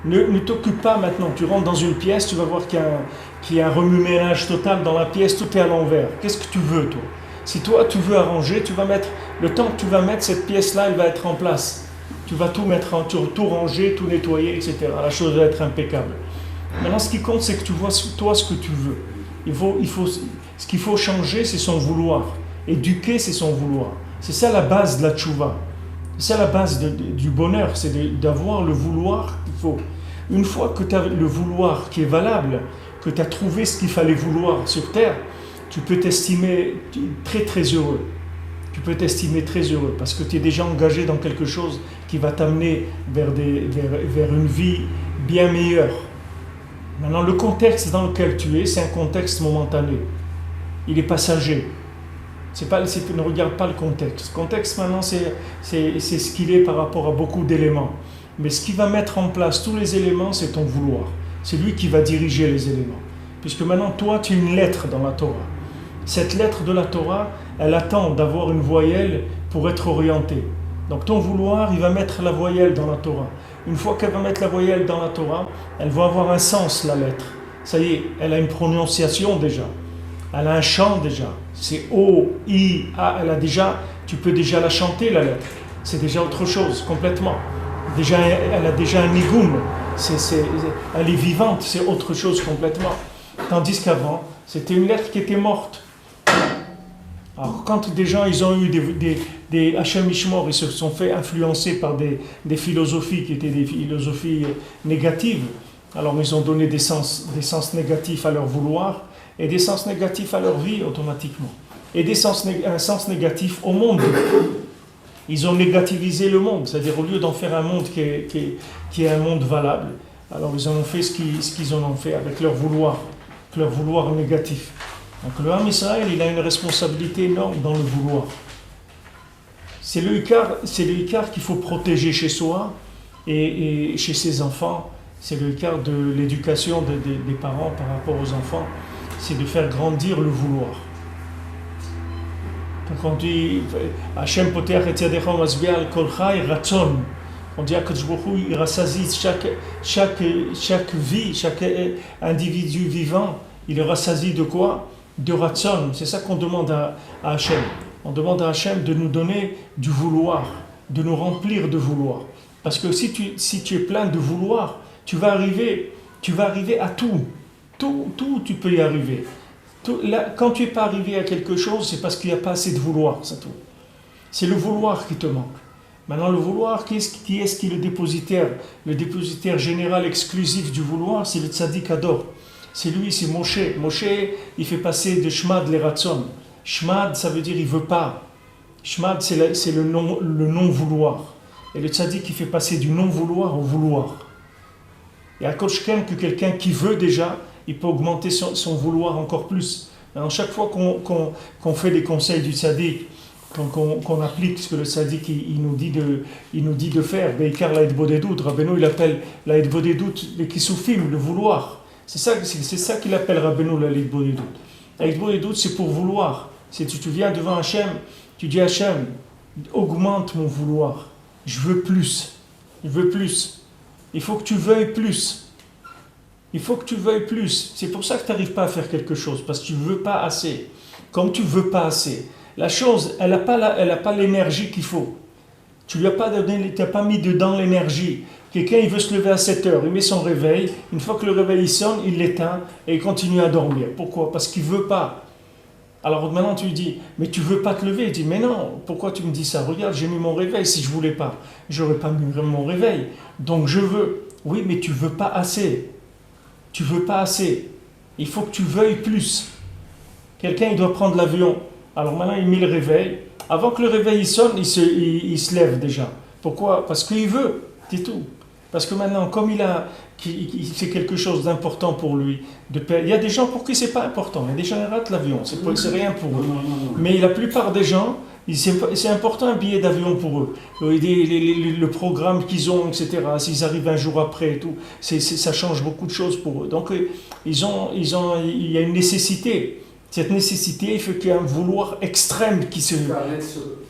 Ne t'occupe pas maintenant. Tu rentres dans une pièce, tu vas voir qu'il y a un remue-ménage total dans la pièce, tout est à l'envers. Qu'est-ce que tu veux, toi? Si toi, tu veux arranger, tu vas mettre, le temps que tu vas mettre, cette pièce-là, elle va être en place. Tu vas tout mettre, tout ranger, tout nettoyer, etc. La chose va être impeccable. Maintenant, ce qui compte, c'est que tu vois, toi, ce que tu veux. Ce qu'il faut changer, c'est son vouloir. Éduquer, c'est son vouloir. C'est ça la base de la tchouva. C'est ça la base du bonheur, c'est d'avoir le vouloir qu'il faut. Une fois que tu as le vouloir qui est valable, que tu as trouvé ce qu'il fallait vouloir sur terre, tu peux t'estimer très très heureux. Tu peux t'estimer très heureux parce que tu es déjà engagé dans quelque chose qui va t'amener vers une vie bien meilleure. Maintenant, le contexte dans lequel tu es, c'est un contexte momentané. Il est passager. Ne regarde pas le contexte. Le contexte, maintenant, c'est ce qu'il est par rapport à beaucoup d'éléments. Mais ce qui va mettre en place tous les éléments, c'est ton vouloir. C'est lui qui va diriger les éléments. Puisque maintenant, toi, tu es une lettre dans la Torah. Cette lettre de la Torah, elle attend d'avoir une voyelle pour être orientée. Donc ton vouloir, il va mettre la voyelle dans la Torah. Une fois qu'elle va mettre la voyelle dans la Torah, elle va avoir un sens, la lettre. Ça y est, elle a une prononciation déjà. Elle a un chant déjà. C'est O, I, A. Tu peux déjà la chanter, la lettre. C'est déjà autre chose, complètement. Déjà, elle a déjà un nigoum. Elle est vivante, c'est autre chose complètement. Tandis qu'avant, c'était une lettre qui était morte. Alors, quand des gens ils ont eu des Hachem Ishmor, ils se sont fait influencer par des philosophies qui étaient des philosophies négatives, alors ils ont donné des sens négatifs à leur vouloir et des sens négatifs à leur vie automatiquement. Et un sens négatif au monde. Ils ont négativisé le monde, c'est-à-dire au lieu d'en faire un monde qui est un monde valable, alors ils en ont fait ce qu'ils en ont fait avec leur vouloir négatif. Donc le Ham Israël, il a une responsabilité énorme dans le vouloir. C'est le Icar qu'il faut protéger chez soi et chez ses enfants. C'est le Icar de l'éducation des parents par rapport aux enfants. C'est de faire grandir le vouloir. Donc on dit Hashem poteach et yadecha masbi'a al kol chai ratzon. On dit que il rassasie chaque vie, chaque individu vivant, il est rassasié de quoi? De ratzon. C'est ça qu'on demande à Hashem. On demande à Hashem de nous donner du vouloir, de nous remplir de vouloir. Parce que si tu es plein de vouloir, tu vas arriver à tout. Tout, tu peux y arriver. Quand tu n'es pas arrivé à quelque chose, c'est parce qu'il n'y a pas assez de vouloir, c'est tout. C'est le vouloir qui te manque. Maintenant, le vouloir, qui est-ce qui est le dépositaire? Le dépositaire général exclusif du vouloir, c'est le tzaddik Ador. C'est lui, c'est Moshe. Moshe, il fait passer de Shmad les Ratzon. Shmad, ça veut dire il veut pas. Shmad, c'est le non-vouloir. Et le tzaddik, il fait passer du non-vouloir au vouloir. Et à Koshken, que quelqu'un qui veut déjà, il peut augmenter son vouloir encore plus. Alors, chaque fois qu'on fait des conseils du tzaddik, qu'on applique ce que le tzaddik il nous dit de faire, Beikar la Edbodedout, Rabbeinu il appelle la Edbodedout les Kisufim, le vouloir. C'est ça qu'il appelle Rabbeinu la Edbodedout. La Edbodedout, c'est pour vouloir. Tu viens devant Hachem, tu dis Hachem, augmente mon vouloir. Je veux plus. Je veux plus. Il faut que tu veuilles plus. Il faut que tu veuilles plus. C'est pour ça que tu n'arrives pas à faire quelque chose, parce que tu ne veux pas assez. Comme tu ne veux pas assez, la chose, elle n'a pas l'énergie qu'il faut. Tu lui as pas donné, t'as pas mis dedans l'énergie. Quelqu'un, il veut se lever à 7 heures, il met son réveil, une fois que le réveil sonne, il l'éteint et il continue à dormir. Pourquoi? Parce qu'il ne veut pas. Alors maintenant tu lui dis, mais tu ne veux pas te lever. Il dit, mais non, pourquoi tu me dis ça? Regarde, j'ai mis mon réveil, si je ne voulais pas, j'aurais pas mis mon réveil. Donc je veux. Oui, mais tu ne veux pas assez. Tu ne veux pas assez. Il faut que tu veuilles plus. Quelqu'un, il doit prendre l'avion. Alors maintenant, il met le réveil. Avant que le réveil sonne, il se lève déjà. Pourquoi? Parce qu'il veut, c'est tout. Parce que maintenant, comme c'est quelque chose d'important pour lui, il y a des gens pour qui c'est pas important. Il y a des gens qui ratent l'avion, c'est rien pour eux. Mais la plupart des gens, c'est important un billet d'avion pour eux. Le programme qu'ils ont, etc. S'ils arrivent un jour après et tout, ça change beaucoup de choses pour eux. Donc il y a une nécessité. Cette nécessité, il faut qu'il y ait un vouloir extrême qui se...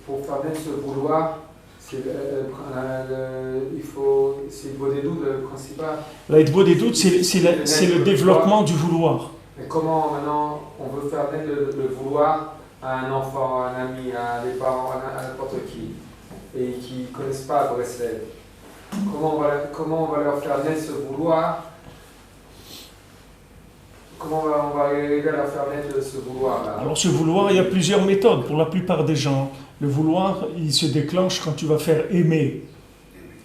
Pour faire naître ce vouloir, c'est le bodhédout le principal. Le bodhédout, c'est le développement du vouloir. Mais comment maintenant on veut faire naître le vouloir à un enfant, à un ami, à des parents, à n'importe qui, et qui ne connaissent pas Breslev? Comment on va leur faire naître ce vouloir? Comment on va arriver à faire naître ce vouloir-là? Alors ce vouloir, il y a plusieurs méthodes. Pour la plupart des gens, le vouloir, il se déclenche quand tu vas faire aimer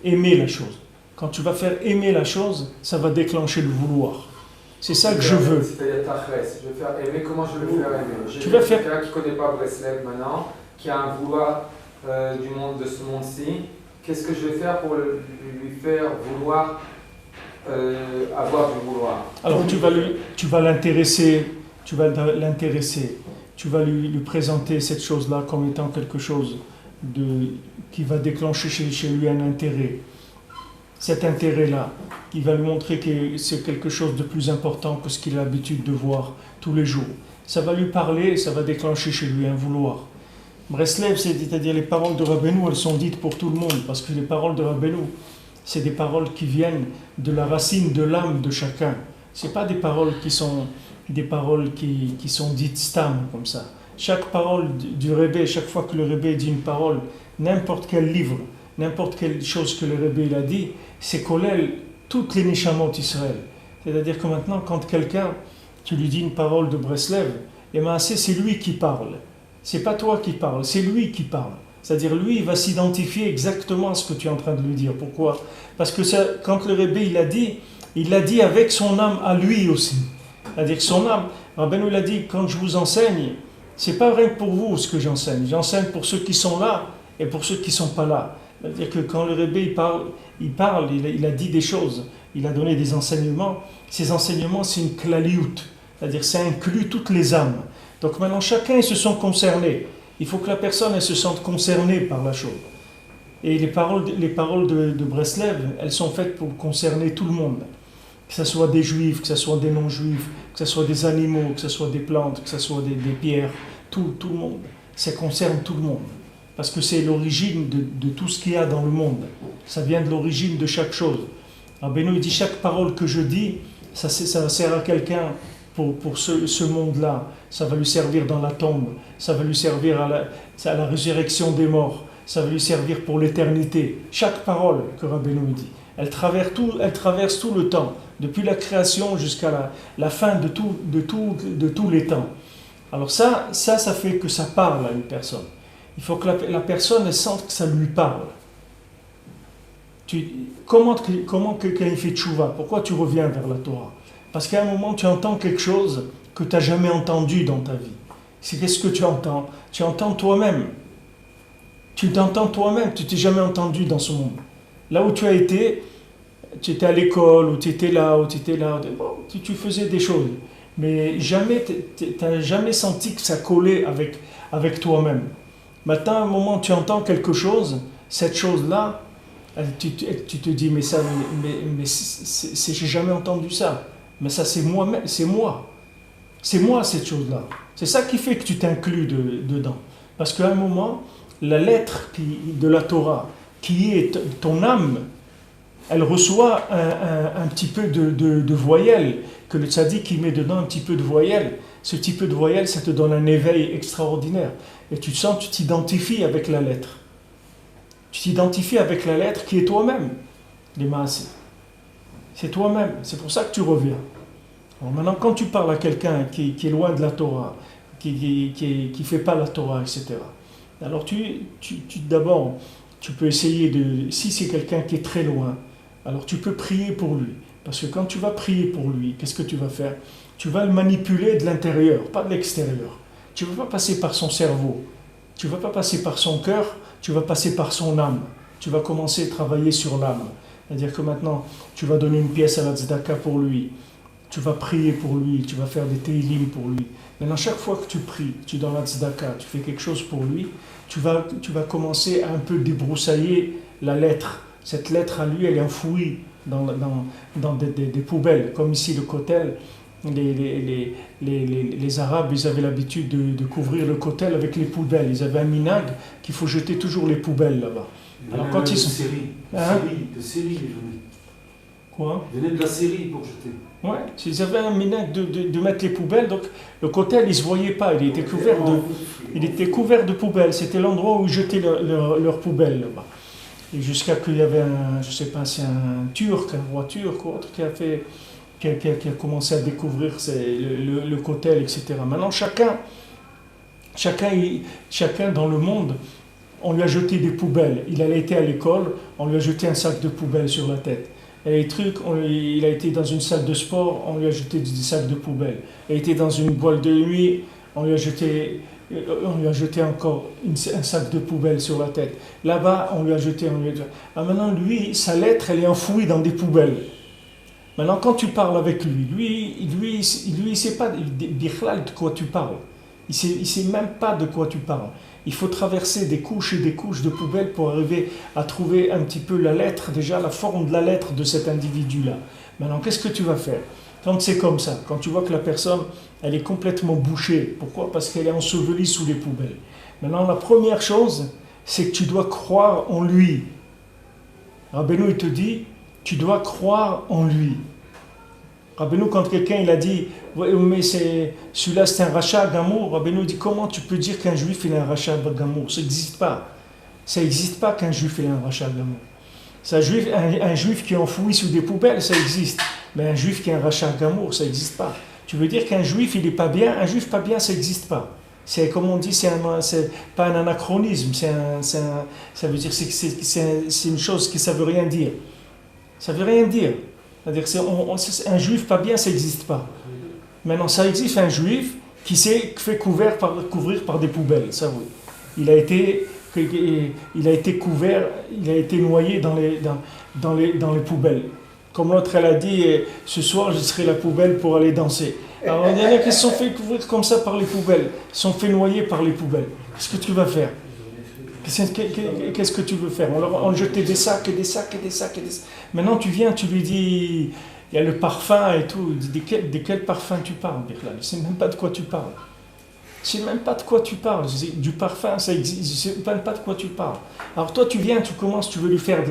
la chose. Quand tu vas faire aimer la chose, ça va déclencher le vouloir. C'est ça que je veux. C'est-à-dire tachès. Je veux faire aimer, comment je vais le faire aimer? Tu vas faire... Quelqu'un qui ne connaît pas Breslev maintenant, qui a un vouloir de ce monde-ci, qu'est-ce que je vais faire pour lui faire vouloir avoir du vouloir? Alors tu vas l'intéresser, tu vas lui présenter cette chose-là comme étant quelque chose qui va déclencher chez lui un intérêt. Cet intérêt-là, qui va lui montrer que c'est quelque chose de plus important que ce qu'il a l'habitude de voir tous les jours. Ça va lui parler et ça va déclencher chez lui un vouloir. Breslev, c'est-à-dire les paroles de Rabbeinu, elles sont dites pour tout le monde, parce que les paroles de Rabbeinu, c'est des paroles qui viennent de la racine de l'âme de chacun. Ce n'est pas des paroles qui sont dites stam, comme ça. Chaque parole du Rebbe, chaque fois que le Rebbe dit une parole, n'importe quel livre, n'importe quelle chose que le Rebbe a dit, c'est collèle toutes les Neshamot Israël. C'est-à-dire que maintenant, quand quelqu'un, tu lui dis une parole de Breslev, et bien c'est lui qui parle. C'est pas toi qui parles, c'est lui qui parle. C'est-à-dire, lui, il va s'identifier exactement à ce que tu es en train de lui dire. Pourquoi? Parce que quand le Rebbe il l'a dit avec son âme à lui aussi. C'est-à-dire que son âme, Rabbeinu l'a dit, quand je vous enseigne, c'est pas vrai pour vous ce que j'enseigne. J'enseigne pour ceux qui sont là et pour ceux qui ne sont pas là. C'est-à-dire que quand le Rebbe il a dit des choses, il a donné des enseignements. Ces enseignements, c'est une klaliout. C'est-à-dire, ça inclut toutes les âmes. Donc maintenant, chacun, ils se sont concernés. Il faut que la personne elle se sente concernée par la chose. Et les paroles de Breslev, elles sont faites pour concerner tout le monde. Que ce soit des juifs, que ce soit des non-juifs, que ce soit des animaux, que ce soit des plantes, que ce soit des pierres, tout le monde. Ça concerne tout le monde. Parce que c'est l'origine de tout ce qu'il y a dans le monde. Ça vient de l'origine de chaque chose. Rabbeinu dit, chaque parole que je dis, ça sert à quelqu'un pour ce monde-là. Ça va lui servir dans la tombe, ça va lui servir à la résurrection des morts, ça va lui servir pour l'éternité. Chaque parole que Rabbeinu dit, elle traverse tout le temps, depuis la création jusqu'à la fin de tous les temps. Alors ça fait que ça parle à une personne. Il faut que la personne elle sente que ça lui parle. Comment quelqu'un fait tchouva? Pourquoi tu reviens vers la Torah? Parce qu'à un moment, tu entends quelque chose que tu n'as jamais entendu dans ta vie. Qu'est-ce que tu entends? Tu entends toi-même. Tu t'entends toi-même, tu t'es jamais entendu dans ce monde. Là où tu as été, tu étais à l'école, ou tu étais là, bon, tu faisais des choses. Mais jamais, tu n'as jamais senti que ça collait avec toi-même. Maintenant, à un moment, tu entends quelque chose, cette chose-là, tu te dis, mais j'ai jamais entendu ça. Mais ça, c'est moi. C'est moi, cette chose-là. C'est ça qui fait que tu t'inclus dedans. Parce qu'à un moment, la lettre de la Torah qui est ton âme, elle reçoit un petit peu de voyelle, que le tzaddik il met dedans un petit peu de voyelle. Ce petit peu de voyelle, ça te donne un éveil extraordinaire. Et tu t'identifies avec la lettre. Tu t'identifies avec la lettre qui est toi-même, les maasé. C'est toi-même, c'est pour ça que tu reviens. Alors maintenant, quand tu parles à quelqu'un qui est loin de la Torah, qui fait pas la Torah, etc., alors d'abord, tu peux essayer de... Si c'est quelqu'un qui est très loin, alors tu peux prier pour lui. Parce que quand tu vas prier pour lui, qu'est-ce que tu vas faire? Tu vas le manipuler de l'intérieur, pas de l'extérieur. Tu ne vas pas passer par son cerveau. Tu ne vas pas passer par son cœur, tu vas passer par son âme. Tu vas commencer à travailler sur l'âme. C'est-à-dire que maintenant, tu vas donner une pièce à la tzedaka pour lui. Tu vas prier pour lui, tu vas faire des teilim pour lui. Maintenant, chaque fois que tu pries, tu donnes la tzedaka, tu fais quelque chose pour lui, tu vas commencer à un peu débroussailler la lettre. Cette lettre à lui, elle est enfouie dans des poubelles, comme ici le kotel. Les Arabes, ils avaient l'habitude de couvrir le kotel avec les poubelles. Ils avaient un minag qu'il faut jeter toujours les poubelles là-bas. Alors quand ils sont... de série, Quoi? Ils venaient de la série pour jeter. Ouais, ils avaient un minag de mettre les poubelles, donc le kotel, il ne se voyait pas, il était couvert de poubelles. C'était l'endroit où ils jetaient leurs poubelles là-bas. Et jusqu'à qu'il y avait je ne sais pas, c'est un Turc, un roi turc ou autre, qui a commencé à découvrir le kotel, etc. Maintenant, chacun dans le monde, on lui a jeté des poubelles. Il a été à l'école, on lui a jeté un sac de poubelles sur la tête. Et les trucs, il a été dans une salle de sport, on lui a jeté des sacs de poubelles. Il a été dans une boîte de nuit, on lui a jeté encore un sac de poubelles sur la tête. Là-bas, on lui a jeté. Ah, maintenant, lui, sa lettre, elle est enfouie dans des poubelles. Maintenant, quand tu parles avec lui, il ne sait pas de quoi tu parles. Il ne sait même pas de quoi tu parles. Il faut traverser des couches et des couches de poubelles pour arriver à trouver un petit peu la lettre, déjà la forme de la lettre de cet individu-là. Maintenant, qu'est-ce que tu vas faire? Quand c'est comme ça, quand tu vois que la personne, elle est complètement bouchée. Pourquoi? Parce qu'elle est ensevelie sous les poubelles. Maintenant, la première chose, c'est que tu dois croire en lui. Rabbeinu, il te dit, tu dois croire en lui. Rabbeinu, quand quelqu'un il a dit, ouais, mais celui-là c'est un rachat gamour, Rabbeinu dit, comment tu peux dire qu'un juif il est un rachat gamour? Ça n'existe pas. Ça n'existe pas qu'un juif il est un rachat gamour. Un juif qui est enfoui sous des poubelles, ça existe. Mais un juif qui est un rachat gamour, ça n'existe pas. Tu veux dire qu'un juif il n'est pas bien? Un juif pas bien, ça n'existe pas. C'est comme on dit, c'est pas un anachronisme. Ça veut dire c'est une chose qui ça veut rien dire. Ça veut rien dire. C'est-à-dire un juif pas bien, ça n'existe pas. Maintenant, ça existe un juif qui s'est fait couvrir par des poubelles. Ça oui. Il a été couvert, il a été noyé dans les poubelles. Comme l'autre, elle a dit, ce soir, je serai la poubelle pour aller danser. Alors, il y en a qui se sont fait couvrir comme ça par les poubelles, se sont fait noyer par les poubelles. Qu'est-ce que tu vas faire? Qu'est-ce que tu veux faire? On jetait des sacs et des sacs et des sacs et des sacs. Maintenant, tu viens, tu lui dis, il y a le parfum et tout. Il dit, de quel parfum tu parles, Birlal? Je ne sais même pas de quoi tu parles. Je ne sais même pas de quoi tu parles. Du parfum, ça existe. Je ne sais même pas de quoi tu parles. Alors toi, tu viens, tu commences, tu veux lui faire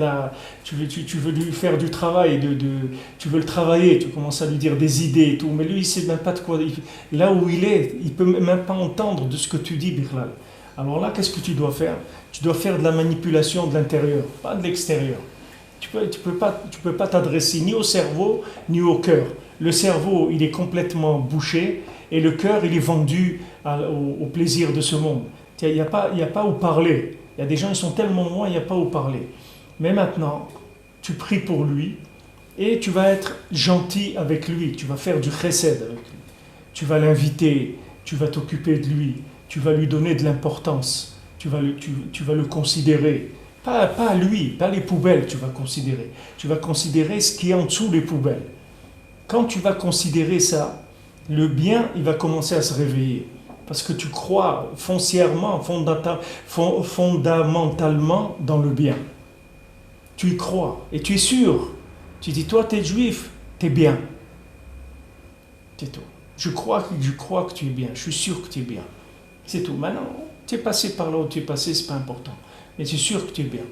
tu veux lui faire du travail, tu veux le travailler, tu commences à lui dire des idées et tout. Mais lui, il ne sait même pas de quoi. Là où il est, il ne peut même pas entendre de ce que tu dis, Birlal. Alors là, qu'est-ce que tu dois faire? Tu dois faire de la manipulation de l'intérieur, pas de l'extérieur. Tu peux pas t'adresser ni au cerveau, ni au cœur. Le cerveau, il est complètement bouché, et le cœur, il est vendu au plaisir de ce monde. Il n'y a pas où parler. Il y a des gens, ils sont tellement loin, il n'y a pas où parler. Mais maintenant, tu pries pour lui, et tu vas être gentil avec lui. Tu vas faire du chesed avec lui. Tu vas l'inviter, tu vas t'occuper de lui. Tu vas lui donner de l'importance, tu vas le considérer, pas lui, pas les poubelles tu vas considérer, tu vas considérer ce qui est en dessous des poubelles. Quand tu vas considérer ça, le bien il va commencer à se réveiller, parce que tu crois foncièrement, fondamentalement dans le bien. Tu y crois, et tu es sûr, tu dis toi tu es juif, tu es bien. C'est tout. Je crois que tu es bien, je suis sûr que tu es bien. C'est tout. Maintenant, tu es passé par là où tu es passé, c'est pas important. Mais c'est sûr que tu es bien.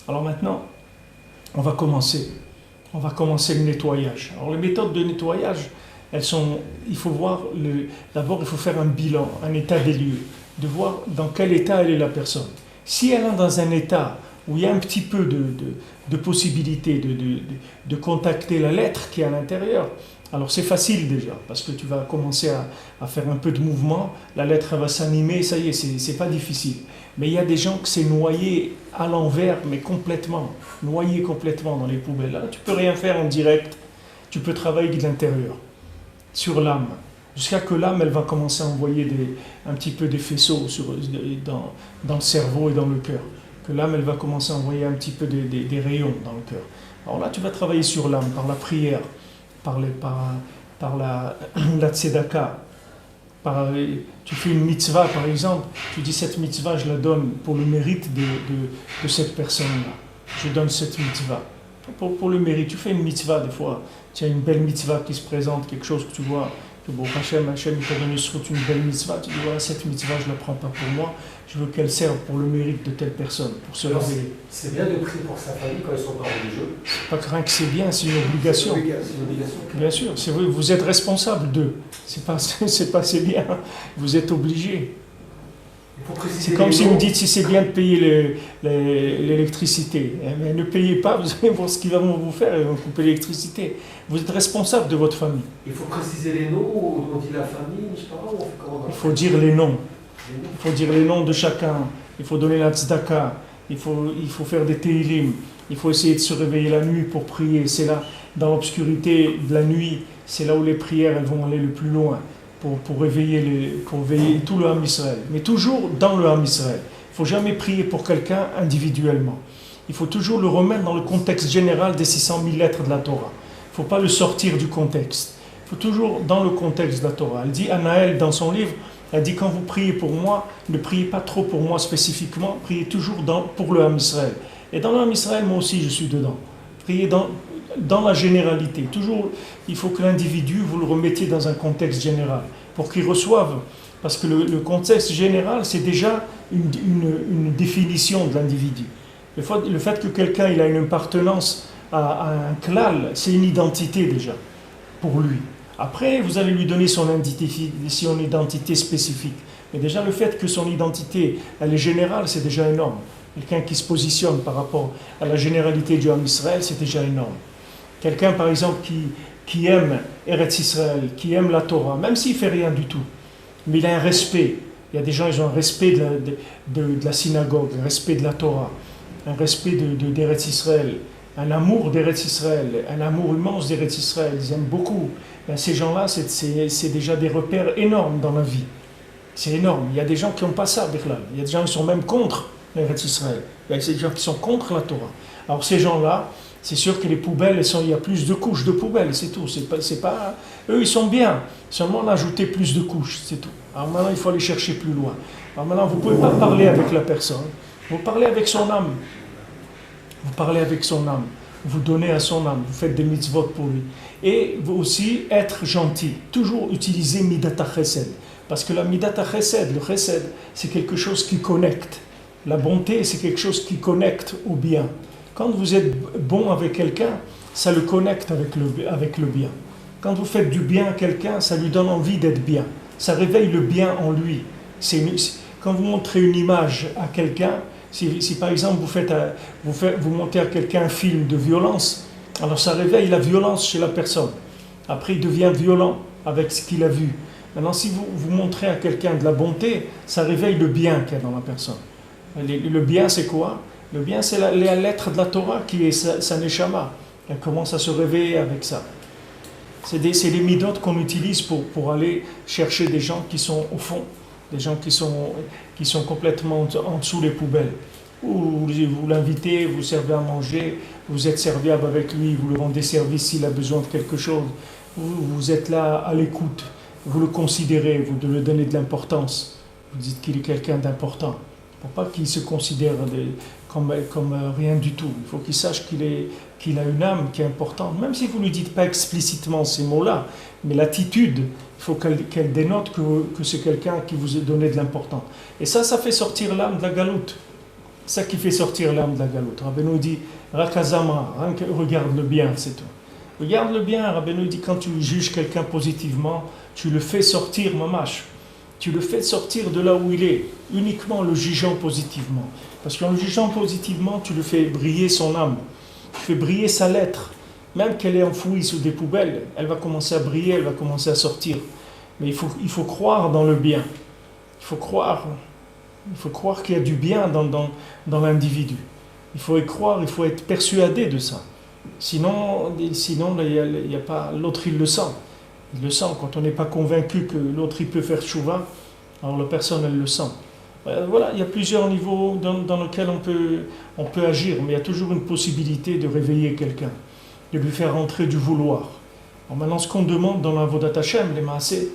Alors maintenant, on va commencer le nettoyage. Alors les méthodes de nettoyage, il faut voir, d'abord il faut faire un bilan, un état des lieux, de voir dans quel état elle est la personne. Si elle est dans un état où il y a un petit peu de possibilité de contacter la lettre qui est à l'intérieur, alors c'est facile déjà, parce que tu vas commencer à faire un peu de mouvement, la lettre elle va s'animer, ça y est, c'est pas difficile. Mais il y a des gens qui s'est noyé à l'envers, mais complètement, noyé complètement dans les poubelles. Là, tu peux rien faire en direct, tu peux travailler de l'intérieur, sur l'âme, jusqu'à que l'âme, elle va commencer à envoyer un petit peu des faisceaux dans le cerveau et dans le cœur. Que l'âme, elle va commencer à envoyer un petit peu des rayons dans le cœur. Alors là, tu vas travailler sur l'âme, par la prière, par la tzedaka. Tu fais une mitzvah, par exemple, tu dis cette mitzvah, je la donne pour le mérite de cette personne-là. Je donne cette mitzvah. Pour le mérite, tu fais une mitzvah, des fois, tu as une belle mitzvah qui se présente, quelque chose que tu vois, que bon, Hachem, il t'a donné sur une belle mitzvah, tu dis voilà, cette mitzvah, je ne la prends pas pour moi, je veux qu'elle serve pour le mérite de telle personne, pour se révéler. C'est bien de prier pour sa famille quand ils sont pas religieux. C'est pas rien que c'est bien, c'est une obligation. C'est une obligation. Bien sûr, c'est vrai, vous êtes responsable d'eux. C'est pas c'est bien, vous êtes obligé. C'est comme si vous dites si c'est bien de payer l'électricité. Mais ne payez pas, vous allez voir ce qu'ils vont vous faire, ils vont couper l'électricité. Vous êtes responsable de votre famille. Il faut préciser les noms, on dit la famille, je sais pas, on fait comment. Il faut dire les noms. Il faut dire les noms de chacun. Il faut donner la tzedaka. Il faut faire des télim. Il faut essayer de se réveiller la nuit pour prier. C'est là, dans l'obscurité de la nuit, c'est là où les prières elles vont aller le plus loin. Pour réveiller tout le Ham Israël. Mais toujours dans le Ham Israël. Il ne faut jamais prier pour quelqu'un individuellement. Il faut toujours le remettre dans le contexte général des 600 000 lettres de la Torah. Il ne faut pas le sortir du contexte. Il faut toujours dans le contexte de la Torah. Elle dit, Anaël, dans son livre, elle dit, quand vous priez pour moi, ne priez pas trop pour moi spécifiquement, priez toujours pour le Ham Israël. Et dans le Ham Israël, moi aussi, je suis dedans. Priez dans la généralité. Toujours, il faut que l'individu, vous le remettiez dans un contexte général, pour qu'il reçoive, parce que le contexte général, c'est déjà une définition de l'individu. Le fait que quelqu'un il a une appartenance à un klal, c'est une identité déjà, pour lui. Après, vous allez lui donner son identité spécifique. Mais déjà, le fait que son identité, elle est générale, c'est déjà énorme. Quelqu'un qui se positionne par rapport à la généralité du Ham Israël, c'est déjà énorme. Quelqu'un, par exemple, qui aime Eretz Israël, qui aime la Torah, même s'il ne fait rien du tout, mais il a un respect. Il y a des gens, ils ont un respect de la synagogue, un respect de la Torah, un respect d'Eretz Israël, un amour d'Eretz Israël, un amour immense d'Eretz Israël. Ils aiment beaucoup. Et ces gens-là, c'est déjà des repères énormes dans la vie. C'est énorme. Il y a des gens qui n'ont pas ça, Bichlal. Il y a des gens qui sont même contre Eretz Israël. Il y a des gens qui sont contre la Torah. Alors ces gens-là, c'est sûr que les poubelles, il y a plus de couches de poubelles, c'est tout. C'est pas, eux, ils sont bien. Seulement, on a ajouté plus de couches, c'est tout. Alors maintenant, il faut aller chercher plus loin. Alors maintenant, vous ne pouvez pas parler avec la personne. Vous parlez avec son âme. Vous parlez avec son âme. Vous donnez à son âme. Vous faites des mitzvot pour lui. Et vous aussi, être gentil. Toujours utiliser Midat HaChesed. Parce que la Midat HaChesed, le Chesed, c'est quelque chose qui connecte. La bonté, c'est quelque chose qui connecte au bien. Quand vous êtes bon avec quelqu'un, ça le connecte avec le bien. Quand vous faites du bien à quelqu'un, ça lui donne envie d'être bien. Ça réveille le bien en lui. Quand vous montrez une image à quelqu'un, si par exemple vous montrez à quelqu'un un film de violence, alors ça réveille la violence chez la personne. Après, il devient violent avec ce qu'il a vu. Maintenant, si vous montrez à quelqu'un de la bonté, ça réveille le bien qu'il y a dans la personne. Le bien, c'est quoi ? Le bien, c'est la lettre de la Torah qui est sa neshama. Elle commence à se réveiller avec ça. C'est les midot qu'on utilise pour aller chercher des gens qui sont au fond, des gens qui sont complètement en dessous des poubelles. Ou vous l'invitez, vous servez à manger, vous êtes serviable avec lui, vous lui rendez service s'il a besoin de quelque chose. Vous êtes là à l'écoute, vous le considérez, vous lui donnez de l'importance. Vous dites qu'il est quelqu'un d'important. Il ne faut pas qu'il se considère comme rien du tout. Il faut qu'il sache qu'il a une âme qui est importante. Même si vous ne lui dites pas explicitement ces mots-là, mais l'attitude, il faut qu'elle dénote que c'est quelqu'un qui vous a donné de l'importance. Et ça fait sortir l'âme de la galoute. C'est ça qui fait sortir l'âme de la galoute. Rabbeinu dit, Rakazama, regarde le bien, c'est tout. Regarde le bien, Rabbeinu dit, quand tu juges quelqu'un positivement, tu le fais sortir, mamash. Tu le fais sortir de là où il est, uniquement en le jugeant positivement. Parce qu'en le jugeant positivement, tu le fais briller son âme. Tu fais briller sa lettre. Même qu'elle est enfouie sous des poubelles, elle va commencer à briller, elle va commencer à sortir. Mais il faut croire dans le bien. Il faut croire qu'il y a du bien dans l'individu. Il faut y croire, il faut être persuadé de ça. Sinon il y a pas, l'autre il le sent. Il le sent. Quand on n'est pas convaincu que l'autre il peut faire chouva, alors la personne elle le sent. Voilà, il y a plusieurs niveaux dans lesquels on peut agir, mais il y a toujours une possibilité de réveiller quelqu'un, de lui faire entrer du vouloir. Alors maintenant, ce qu'on demande dans la Avodat Hashem, les maaseh,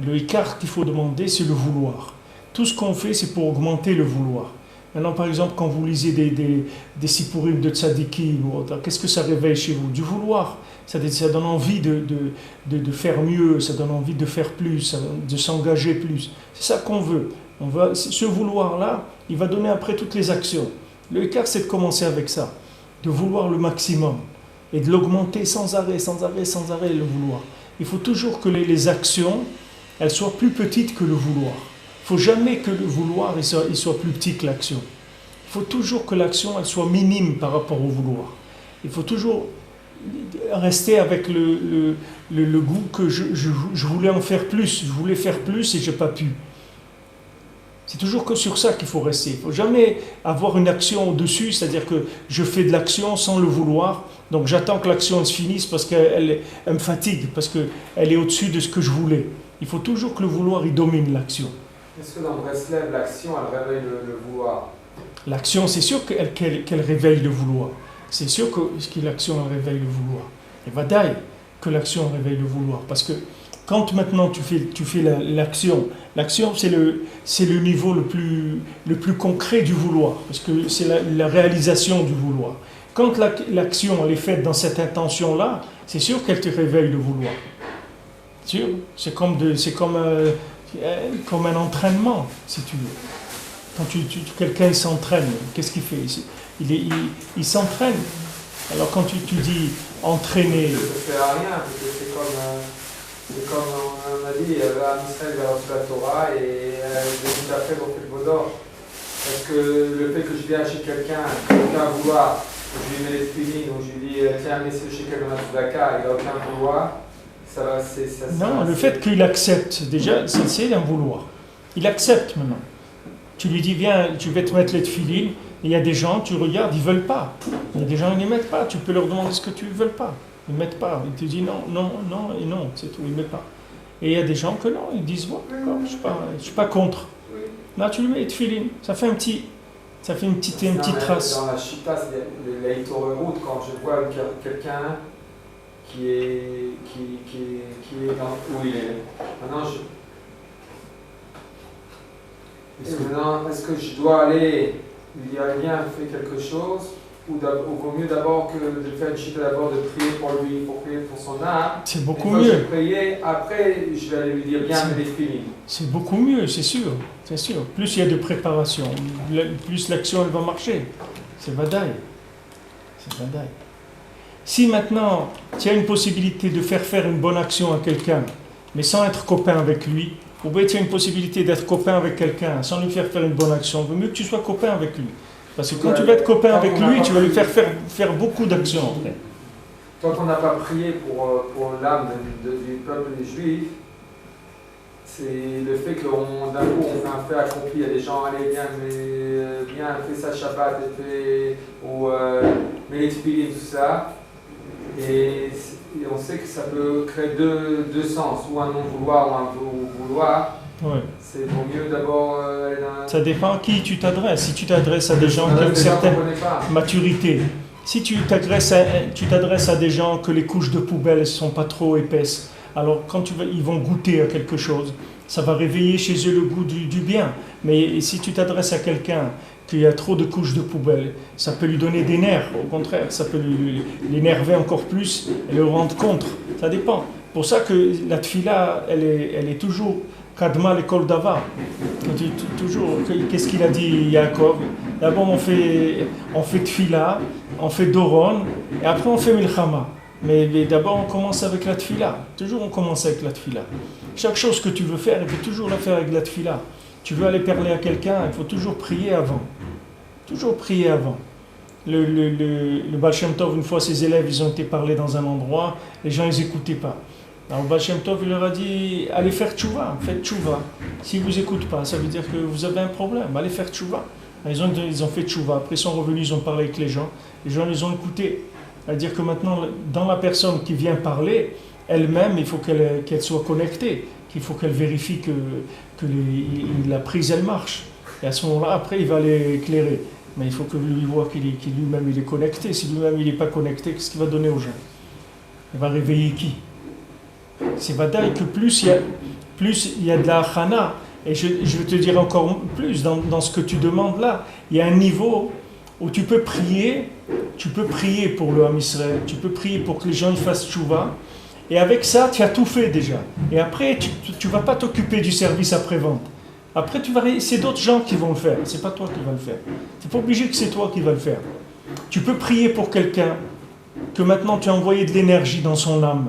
le ikar qu'il faut demander, c'est le vouloir. Tout ce qu'on fait, c'est pour augmenter le vouloir. Maintenant, par exemple, quand vous lisez des sipurim de tzadiki, qu'est-ce que ça réveille chez vous? Du vouloir. Ça donne envie de faire mieux, ça donne envie de faire plus, de s'engager plus. C'est ça qu'on veut. Ce vouloir-là, il va donner après toutes les actions. Le ikar, c'est de commencer avec ça, de vouloir le maximum et de l'augmenter sans arrêt, le vouloir. Il faut toujours que les actions, elles soient plus petites que le vouloir. Il ne faut jamais que le vouloir il soit plus petit que l'action. Il faut toujours que l'action elle soit minime par rapport au vouloir. Il faut toujours rester avec le goût que je voulais en faire plus. Je voulais faire plus et je n'ai pas pu. C'est toujours que sur ça qu'il faut rester. Il ne faut jamais avoir une action au-dessus, c'est-à-dire que je fais de l'action sans le vouloir, donc j'attends que l'action se finisse parce qu'elle me fatigue, parce qu'elle est au-dessus de ce que je voulais. Il faut toujours que le vouloir il domine l'action. Est-ce que dans Breslev, l'action, elle réveille le vouloir? L'action, c'est sûr qu'elle réveille le vouloir. C'est sûr que l'action elle réveille le vouloir. Et vadaï que l'action réveille le vouloir. Parce que quand maintenant tu fais l'action c'est le niveau le plus concret du vouloir. Parce que c'est la réalisation du vouloir. Quand l'action elle est faite dans cette intention-là, c'est sûr qu'elle te réveille le vouloir. Sûr. C'est comme un entraînement, si tu veux. Quand quelqu'un s'entraîne, qu'est-ce qu'il fait? Il s'entraîne. Alors quand tu dis entraîner... Ça ne sert à rien, parce que c'est comme on a dit, Israël va reçu la Torah et les minutes après vont faire le Vaudor. Parce que le fait que je viens chez quelqu'un, aucun vouloir, je lui mets les spinning, ou je lui dis tiens, mets ce chez quelqu'un dans la Tzedaka, il n'a aucun vouloir. Non, le fait qu'il accepte, déjà, c'est un vouloir. Il accepte maintenant. Tu lui dis, viens, tu vais te mettre les tefilines, et il y a des gens, tu regardes, ils ne veulent pas. Il y a des gens, ils ne mettent pas. Tu peux leur demander ce que tu ne veux pas. Ils ne mettent pas. Ils te disent non, et non, c'est tout, ils ne mettent pas. Et il y a des gens que non, ils disent, bon, d'accord, je ne suis pas contre. Là, tu lui mets les tefilines, ça fait une petite trace. Dans la Chita, c'est les route quand je vois quelqu'un qui est où il est. Maintenant, est-ce que je dois aller lui dire viens, fais quelque chose, ou vaut mieux d'abord que de faire une chita, d'abord de prier pour lui, pour prier pour son âme. C'est beaucoup mieux. Je prier, après je vais aller lui dire viens, mets les filines. C'est beaucoup mieux, c'est sûr. Plus il y a de préparation, plus l'action elle va marcher. C'est vadaï. Si maintenant, tu as une possibilité de faire une bonne action à quelqu'un, mais sans être copain avec lui, ou bien tu as une possibilité d'être copain avec quelqu'un sans lui faire une bonne action, il vaut mieux que tu sois copain avec lui. Parce que quand tu vas être copain avec lui, tu vas lui faire beaucoup d'actions après. Tant qu'on n'a pas prié pour l'âme du peuple des Juifs, c'est le fait d'un coup on fait un fait accompli. Il y a des gens, allez, viens, fais ça Shabbat, mets les tefilines, tout ça. Et on sait que ça peut créer deux sens, ou un non-vouloir ou un vouloir. Ouais. C'est vaut mieux d'abord aller dans... Ça dépend à qui tu t'adresses. Si tu t'adresses à des gens qui ont une certaine maturité, si tu t'adresses à des gens que les couches de poubelle ne sont pas trop épaisses, alors quand ils vont goûter à quelque chose, ça va réveiller chez eux le goût du bien. Mais si tu t'adresses à quelqu'un qu'il y a trop de couches de poubelle, ça peut lui donner des nerfs. Au contraire, ça peut l'énerver encore plus et le rendre contre. Ça dépend. Pour ça que la tefila, elle est toujours Kadma l'école d'Ava. Toujours, qu'est-ce qu'il a dit Yaakov? D'abord on fait tfila, on fait doron, et après on fait milchama. Mais d'abord on commence avec la tfila. Toujours on commence avec la tfila. Chaque chose que tu veux faire, il faut toujours la faire avec la tfila. Tu veux aller parler à quelqu'un, il faut toujours prier avant. Toujours prier avant. Le Baal Shem Tov, une fois ses élèves, ils ont été parler dans un endroit, les gens ils n'écoutaient pas. Alors le Baal Shem Tov, il leur a dit, allez faire tchouva, faites tchouva. S'ils ne vous écoutent pas, ça veut dire que vous avez un problème, allez faire tchouva. Ils ont fait tchouva, après ils sont revenus, ils ont parlé avec les gens les ont écoutés. C'est-à-dire que maintenant, dans la personne qui vient parler, elle-même, il faut qu'elle soit connectée, qu'il faut qu'elle vérifie que la prise, elle marche. Et à ce moment-là, après, il va l'éclairer. Mais il faut que lui voit qu'il lui-même il est connecté. Si lui-même il n'est pas connecté, qu'est-ce qu'il va donner aux gens? Il va réveiller qui? C'est vadaï que plus il y a de la achana, et je vais te dire encore plus, dans ce que tu demandes là, il y a un niveau où tu peux prier pour le Ham Israël, tu peux prier pour que les gens ils fassent tchouva, et avec ça, tu as tout fait déjà. Et après, tu ne vas pas t'occuper du service après-vente. Après, c'est d'autres gens qui vont le faire, c'est pas toi qui vas le faire. C'est pas obligé que c'est toi qui vas le faire. Tu peux prier pour quelqu'un, que maintenant tu as envoyé de l'énergie dans son âme.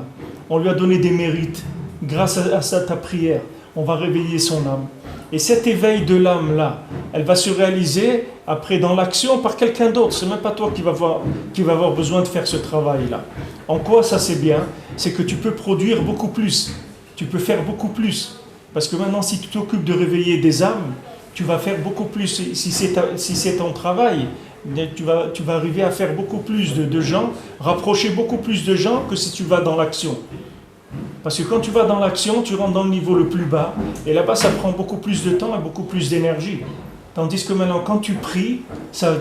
On lui a donné des mérites. Grâce à ça, ta prière, on va réveiller son âme. Et cet éveil de l'âme-là, elle va se réaliser après dans l'action par quelqu'un d'autre. C'est même pas toi qui va avoir besoin de faire ce travail-là. En quoi ça c'est bien? C'est que tu peux produire beaucoup plus. Tu peux faire beaucoup plus. Parce que maintenant, si tu t'occupes de réveiller des âmes, tu vas faire beaucoup plus. Si c'est ton travail, tu vas arriver à faire beaucoup plus de gens, rapprocher beaucoup plus de gens que si tu vas dans l'action. Parce que quand tu vas dans l'action, tu rentres dans le niveau le plus bas, et là-bas, ça prend beaucoup plus de temps et beaucoup plus d'énergie. Tandis que maintenant, quand tu pries, ça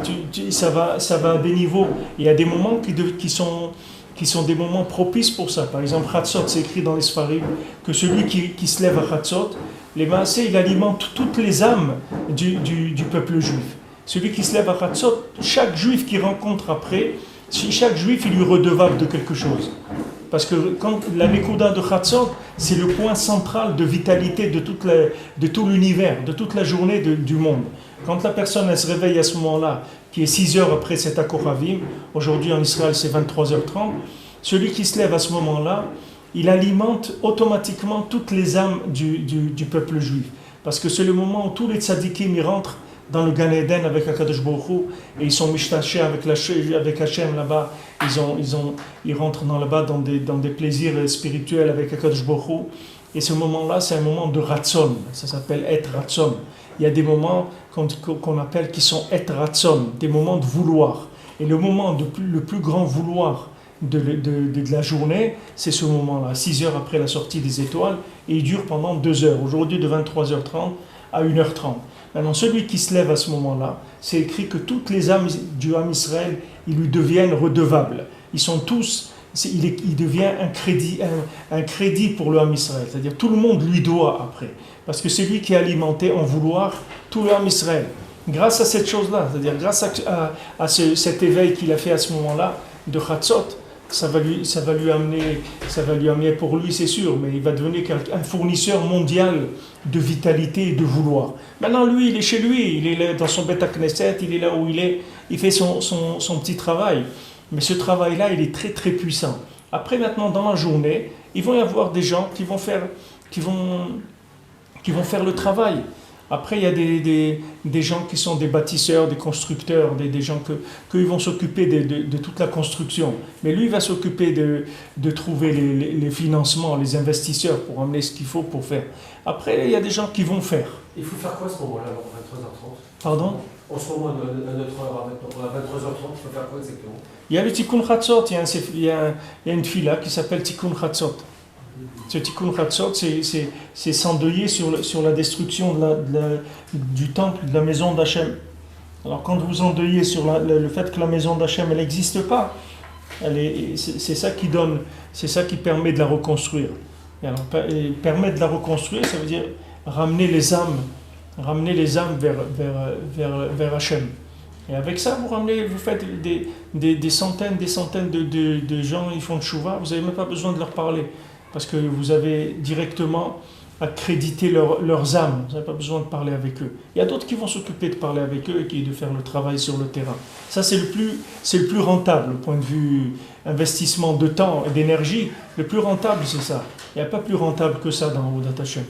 va à des niveaux. Il y a des moments qui sont des moments propices pour ça. Par exemple, Chatzot, c'est écrit dans les Sfarim que celui qui se lève à Chatzot, les Maaseh, il alimente toutes les âmes du peuple juif. Celui qui se lève à Chatzot, chaque juif qu'il rencontre après, chaque juif, il lui est redevable de quelque chose. Parce que quand la Nekuda de Chatzot, c'est le point central de vitalité de tout l'univers, de toute la journée du monde. Quand la personne elle se réveille à ce moment-là, qui est 6 heures après cet Akoravim, aujourd'hui en Israël c'est 23h30, celui qui se lève à ce moment-là, il alimente automatiquement toutes les âmes du peuple juif. Parce que c'est le moment où tous les tzadikim ils rentrent dans le Gan Eden avec Akadosh Baruch Hu, et ils sont mishtachés avec Hachem là-bas, ils rentrent là-bas dans des plaisirs spirituels avec Akadosh Baruch Hu, et ce moment-là c'est un moment de Ratzon, ça s'appelle Et Ratzon. Il y a des moments qu'on appelle qui sont Et Ratzon, des moments de vouloir, et le moment le plus grand vouloir de la journée, c'est ce moment-là, 6 heures après la sortie des étoiles, et il dure pendant 2 heures, aujourd'hui de 23h30 à 1h30. Maintenant, celui qui se lève à ce moment-là, c'est écrit que toutes les âmes du Ham Israël, ils lui deviennent redevables. Ils sont tous, il devient un crédit pour le Ham Israël. C'est-à-dire tout le monde lui doit après. Parce que c'est lui qui a alimenté en vouloir tout le Ham Israël. Grâce à cette chose-là, c'est-à-dire grâce à cet éveil qu'il a fait à ce moment-là de Chatzot, ça va lui amener pour lui, c'est sûr, mais il va devenir un fournisseur mondial de vitalité et de vouloir. Maintenant, lui, il est chez lui, il est là dans son Beth Knesset, il est là où il est, il fait son petit travail. Mais ce travail-là, il est très très puissant. Après, maintenant, dans la journée, il va y avoir des gens qui vont faire le travail. Après, il y a des gens qui sont des bâtisseurs, des constructeurs, des gens qu'ils vont s'occuper de toute la construction. Mais lui, il va s'occuper de trouver les financements, les investisseurs pour amener ce qu'il faut pour faire. Après, il y a des gens qui vont faire. Il faut faire quoi à ce moment-là, à 23h30? Pardon? En ce moment, à notre heure, à 23h30, il faut faire quoi exactement? Il y a le Tikkun Chatzot, il y a une fila qui s'appelle Tikkun Chatzot. Ce Tikkun Chatzot, c'est s'endeuiller sur la destruction du temple, de la maison d'Hachem. Alors quand vous endeuillez sur le fait que la maison d'Hachem, elle n'existe pas, c'est ça qui donne, c'est ça qui permet de la reconstruire. Et alors, permettre de la reconstruire, ça veut dire ramener les âmes vers Hachem. Et avec ça, vous faites des centaines de gens, ils font tchouva, vous n'avez même pas besoin de leur parler. Parce que vous avez directement accréditer leurs âmes. Vous n'avez pas besoin de parler avec eux. Il y a d'autres qui vont s'occuper de parler avec eux et de faire le travail sur le terrain. Ça, c'est le plus rentable, au point de vue investissement de temps et d'énergie. Le plus rentable, c'est ça. Il n'y a pas plus rentable que ça dans Avodat Hashem.